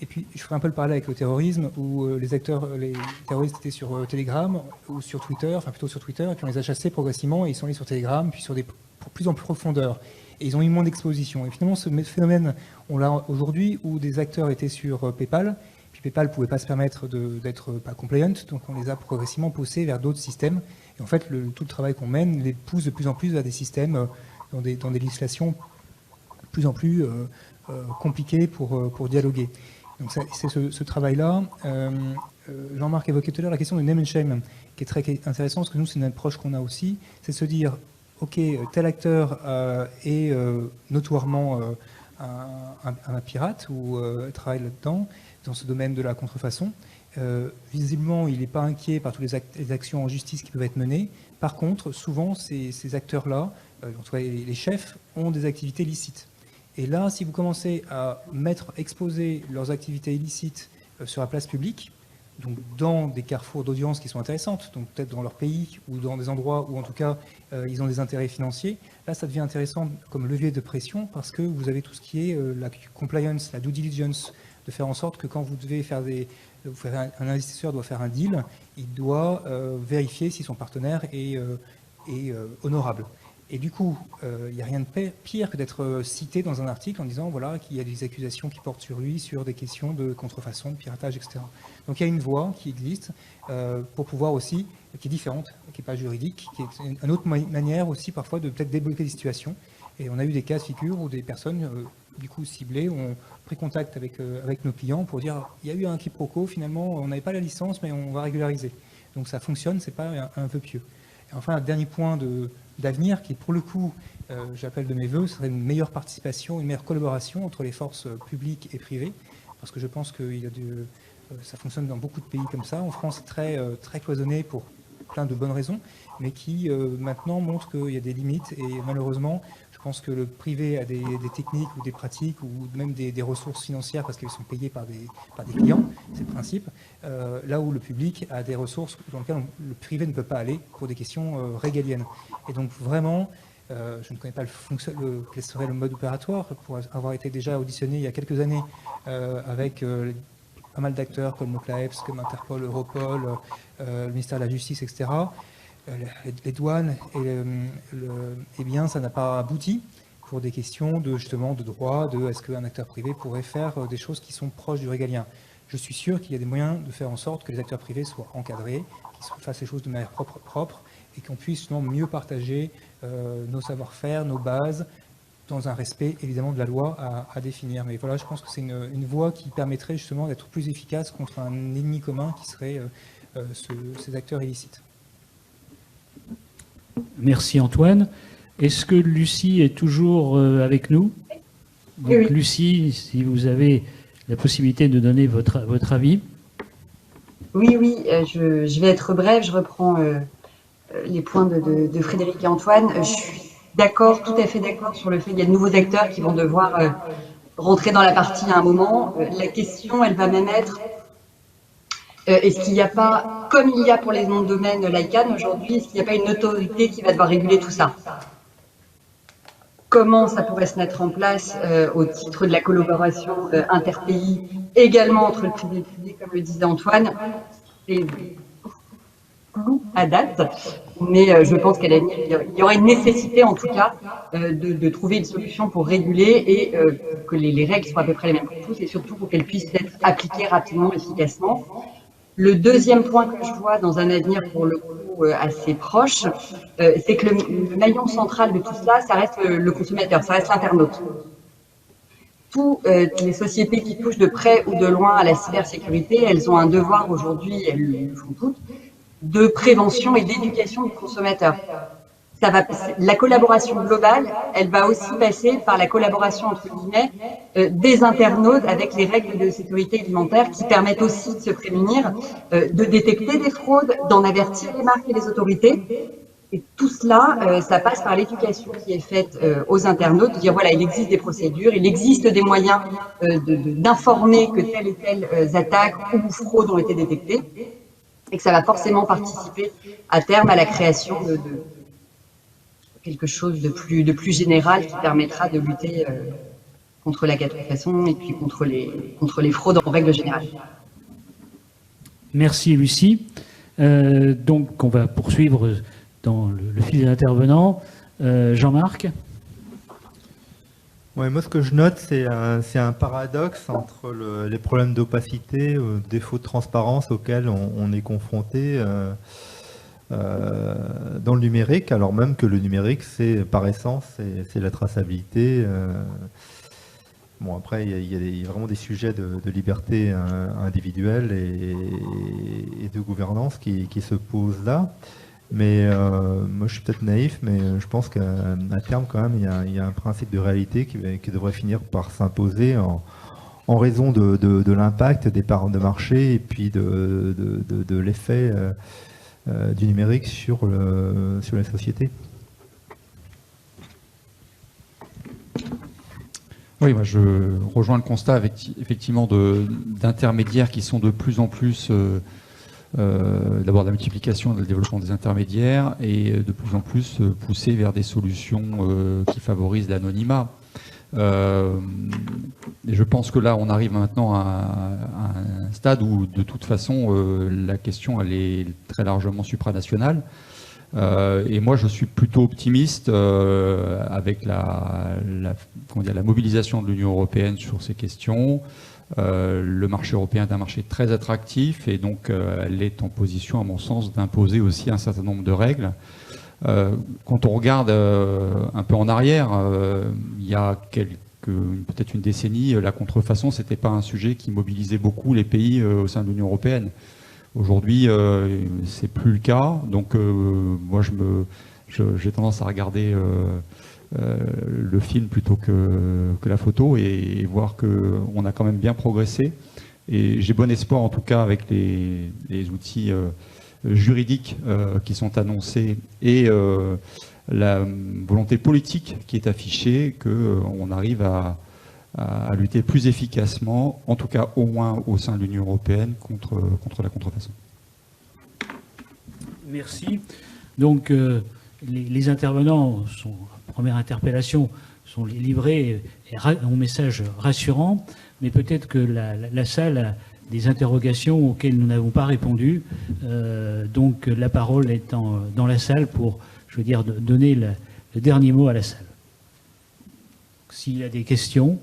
Et puis, je ferai un peu le parallèle avec le terrorisme, où les terroristes étaient sur Telegram ou sur Twitter, enfin plutôt sur Twitter, et puis on les a chassés progressivement, et ils sont allés sur Telegram, puis sur pour plus en plus profondeur. Et ils ont eu moins d'exposition. Et finalement, ce phénomène, on l'a aujourd'hui, où des acteurs étaient sur PayPal, puis PayPal ne pouvait pas se permettre d'être pas compliant, donc on les a progressivement poussés vers d'autres systèmes. Et en fait, tout le travail qu'on mène les pousse de plus en plus vers des systèmes dans des législations de plus en plus compliquées pour dialoguer. Donc c'est ce travail-là. Jean-Marc évoquait tout à l'heure la question du name and shame, qui est très intéressant, parce que nous, c'est une approche qu'on a aussi, c'est de se dire, OK, tel acteur est notoirement un pirate ou travaille là-dedans, dans ce domaine de la contrefaçon. Visiblement, il n'est pas inquiet par toutes les actions en justice qui peuvent être menées. Par contre, souvent, ces acteurs-là, en tout cas les chefs, ont des activités licites. Et là, si vous commencez à exposer leurs activités illicites sur la place publique, donc dans des carrefours d'audience qui sont intéressantes, donc peut-être dans leur pays ou dans des endroits où en tout cas ils ont des intérêts financiers, là ça devient intéressant comme levier de pression parce que vous avez tout ce qui est la compliance, la due diligence, de faire en sorte que quand vous devez un investisseur doit faire un deal, il doit vérifier si son partenaire est honorable. Et du coup, il n'y a rien de pire que d'être cité dans un article en disant voilà, qu'il y a des accusations qui portent sur lui, sur des questions de contrefaçon, de piratage, etc. Donc il y a une voie qui existe pour pouvoir aussi, qui est différente, qui n'est pas juridique, qui est une autre manière aussi parfois de peut-être débloquer des situations. Et on a eu des cas de figure où des personnes du coup ciblées ont pris contact avec nos clients pour dire il y a eu un quiproquo, finalement on n'avait pas la licence mais on va régulariser. Donc ça fonctionne, c'est pas un vœu pieux. Et enfin un dernier point d'avenir qui pour le coup j'appelle de mes voeux, ce serait une meilleure participation, une meilleure collaboration entre les forces publiques et privées, parce que je pense que ça fonctionne dans beaucoup de pays comme ça. En France c'est très cloisonné pour plein de bonnes raisons, mais qui maintenant montre qu'il y a des limites et malheureusement je pense que le privé a des techniques ou des pratiques ou même des ressources financières parce qu'elles sont payées par des clients, c'est le principe, là où le public a des ressources dans lesquelles le privé ne peut pas aller pour des questions régaliennes. Et donc vraiment, je ne connais pas quel serait le mode opératoire pour avoir été déjà auditionné il y a quelques années avec pas mal d'acteurs comme le CLAEPS, comme Interpol, Europol, le ministère de la Justice, etc. Les douanes, eh bien, ça n'a pas abouti pour des questions justement de droit, est-ce qu'un acteur privé pourrait faire des choses qui sont proches du régalien. Je suis sûr qu'il y a des moyens de faire en sorte que les acteurs privés soient encadrés, qu'ils fassent les choses de manière propre et qu'on puisse justement mieux partager nos savoir-faire, nos bases, dans un respect évidemment de la loi à définir. Mais voilà, je pense que c'est une voie qui permettrait justement d'être plus efficace contre un ennemi commun qui serait ces acteurs illicites. Merci Antoine. Est-ce que Lucie est toujours avec nous? Donc, Oui. Lucie, si vous avez la possibilité de donner votre avis. Oui, je vais être brève, je reprends les points de Frédéric et Antoine. Je suis d'accord, tout à fait d'accord sur le fait qu'il y a de nouveaux acteurs qui vont devoir rentrer dans la partie à un moment. La question, elle va même être, est-ce qu'il n'y a pas, comme il y a pour les noms de domaine l'ICANN aujourd'hui, est-ce qu'il n'y a pas une autorité qui va devoir réguler tout ça? Comment ça pourrait se mettre en place au titre de la collaboration interpays, également entre le privé et le public, comme le disait Antoine. C'est flou à date, mais je pense qu'il y aurait une nécessité en tout cas de trouver une solution pour réguler et que les règles soient à peu près les mêmes pour tous et surtout pour qu'elles puissent être appliquées rapidement, efficacement. Le deuxième point que je vois dans un avenir pour le coup assez proche, c'est que le maillon central de tout cela, ça reste le consommateur, ça reste l'internaute. Toutes les sociétés qui touchent de près ou de loin à la cybersécurité, elles ont un devoir aujourd'hui, elles le font toutes, de prévention et d'éducation du consommateur. La collaboration globale, elle va aussi passer par la collaboration, entre guillemets, des internautes avec les règles de sécurité alimentaire qui permettent aussi de se prémunir, de détecter des fraudes, d'en avertir les marques et les autorités. Et tout cela, ça passe par l'éducation qui est faite aux internautes, de dire voilà, il existe des procédures, il existe des moyens d'informer que telle et telle attaque ou fraude ont été détectées, et que ça va forcément participer à terme à la création de quelque chose de plus général qui permettra de lutter contre la contrefaçon et puis contre les fraudes en règle générale. Merci Lucie. Donc on va poursuivre dans le fil des intervenants. Jean-Marc? Ouais, moi, ce que je note, c'est un paradoxe entre les problèmes d'opacité, défaut de transparence auxquels on est confronté dans le numérique, alors même que le numérique, c'est par essence, c'est la traçabilité. Bon, après, il y a vraiment des sujets de liberté individuelle et de gouvernance qui se posent là. Mais moi, je suis peut-être naïf, mais je pense qu'à terme, quand même, il y a un principe de réalité qui devrait finir par s'imposer en raison de l'impact des parts de marché et puis de l'effet du numérique sur les sociétés. Oui, moi je rejoins le constat effectivement d'intermédiaires qui sont de plus en plus, d'abord la multiplication et le développement des intermédiaires et de plus en plus poussés vers des solutions qui favorisent l'anonymat. Et je pense que là on arrive maintenant à un stade où de toute façon la question elle est très largement supranationale. Et moi, je suis plutôt optimiste avec la mobilisation de l'Union européenne sur ces questions. Le marché européen est un marché très attractif et donc elle est en position, à mon sens, d'imposer aussi un certain nombre de règles. Quand on regarde un peu en arrière, il y a peut-être une décennie, la contrefaçon, c'était pas un sujet qui mobilisait beaucoup les pays au sein de l'Union européenne. Aujourd'hui, c'est plus le cas. Donc, moi, j'ai tendance à regarder le film plutôt que la photo et voir qu'on a quand même bien progressé. Et j'ai bon espoir, en tout cas, avec les outils juridiques qui sont annoncés et la volonté politique qui est affichée, qu'on arrive à lutter plus efficacement, en tout cas au moins au sein de l'Union européenne, contre la contrefaçon. Merci. Donc les intervenants, première interpellation, sont livrés et ont un message rassurant, mais peut-être que la salle des interrogations auxquelles nous n'avons pas répondu. Donc la parole est dans la salle pour, je veux dire, donner le dernier mot à la salle. S'il y a des questions,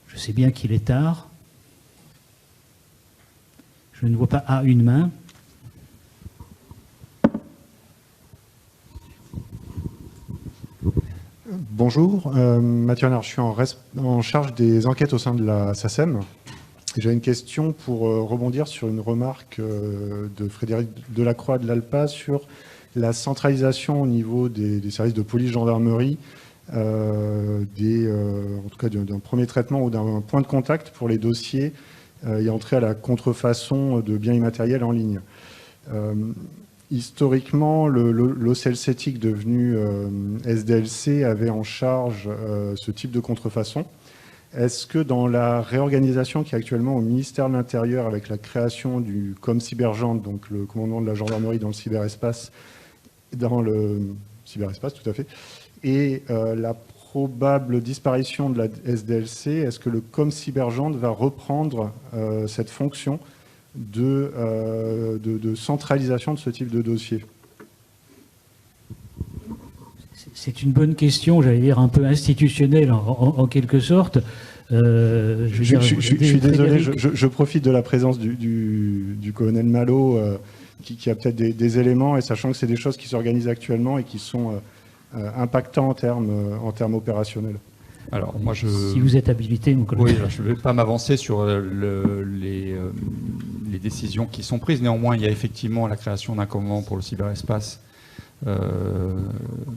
je sais bien qu'il est tard. Je ne vois pas une main. Bonjour, Mathieu Renard, je suis en charge des enquêtes au sein de la SACEM. J'ai une question pour rebondir sur une remarque de Frédéric Delacroix de l'ALPA sur la centralisation au niveau des services de police-gendarmerie, en tout cas d'un premier traitement ou d'un point de contact pour les dossiers ayant trait à la contrefaçon de biens immatériels en ligne. Historiquement, l'OCLCETIC devenu SDLC avait en charge ce type de contrefaçon. Est-ce que dans la réorganisation qui est actuellement au ministère de l'Intérieur avec la création du COMCyberGend, donc le commandement de la gendarmerie dans le cyberespace, tout à fait, et la probable disparition de la SDLC, est-ce que le COMCyberGend va reprendre cette fonction de centralisation de ce type de dossier? C'est une bonne question, j'allais dire un peu institutionnelle en quelque sorte. Je suis désolé, je profite de la présence du colonel Malo qui a peut-être des éléments, et sachant que c'est des choses qui s'organisent actuellement et qui sont impactants en termes opérationnels. Alors, moi, si vous êtes habilité, mon collègue. Oui, je ne vais pas m'avancer sur les décisions qui sont prises. Néanmoins, il y a effectivement la création d'un commandement pour le cyberespace,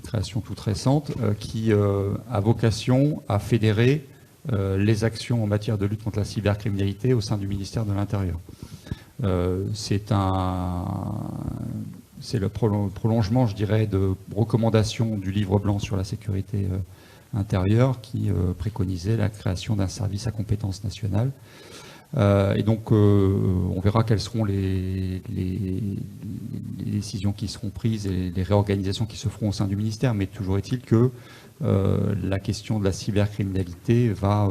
création toute récente, qui a vocation à fédérer les actions en matière de lutte contre la cybercriminalité au sein du ministère de l'Intérieur. C'est le prolongement, je dirais, de recommandations du livre blanc sur la sécurité intérieure qui préconisait la création d'un service à compétence nationale. Et donc, on verra quelles seront les décisions qui seront prises et les réorganisations qui se feront au sein du ministère. Mais toujours est-il que la question de la cybercriminalité va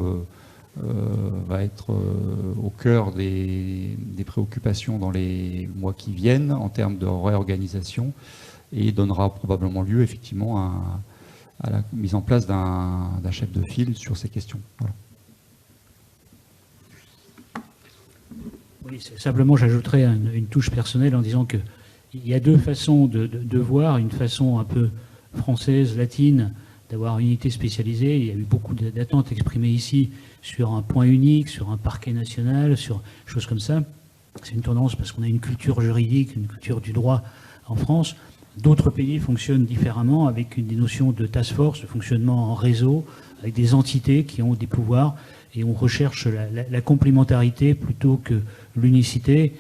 être au cœur des préoccupations dans les mois qui viennent en termes de réorganisation et donnera probablement lieu effectivement à la mise en place d'un chef de file sur ces questions. Voilà. Oui, simplement j'ajouterais une touche personnelle en disant qu'il y a deux façons de voir, une façon un peu française, latine, d'avoir une unité spécialisée. Il y a eu beaucoup d'attentes exprimées ici sur un point unique, sur un parquet national, sur des choses comme ça. C'est une tendance parce qu'on a une culture juridique, une culture du droit en France. D'autres pays fonctionnent différemment avec des notions de task force, de fonctionnement en réseau, avec des entités qui ont des pouvoirs, et on recherche la complémentarité plutôt que l'unicité.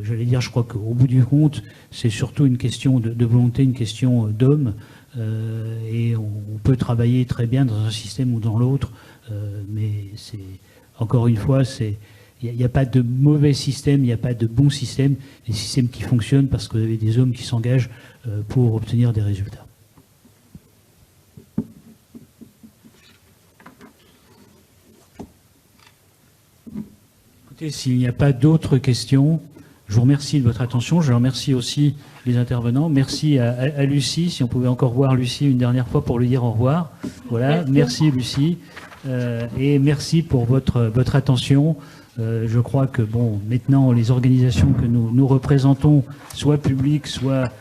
J'allais dire, je crois qu'au bout du compte, c'est surtout une question de volonté, une question d'homme, et on peut travailler très bien dans un système ou dans l'autre, mais c'est, encore une fois, il n'y a pas de mauvais système, il n'y a pas de bon système, des systèmes qui fonctionnent parce que vous avez des hommes qui s'engagent pour obtenir des résultats. Écoutez, s'il n'y a pas d'autres questions, je vous remercie de votre attention. Je remercie aussi les intervenants. Merci à Lucie, si on pouvait encore voir Lucie une dernière fois pour lui dire au revoir. Voilà, merci Lucie. Et merci pour votre attention. Je crois que bon, maintenant les organisations que nous représentons, soit publiques, soit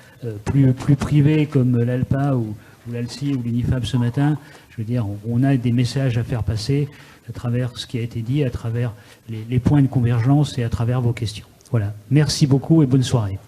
plus privées comme l'ALPA ou l'ALCI ou l'UNIFAB ce matin, je veux dire, on a des messages à faire passer à travers ce qui a été dit, à travers les points de convergence et à travers vos questions. Voilà. Merci beaucoup et bonne soirée.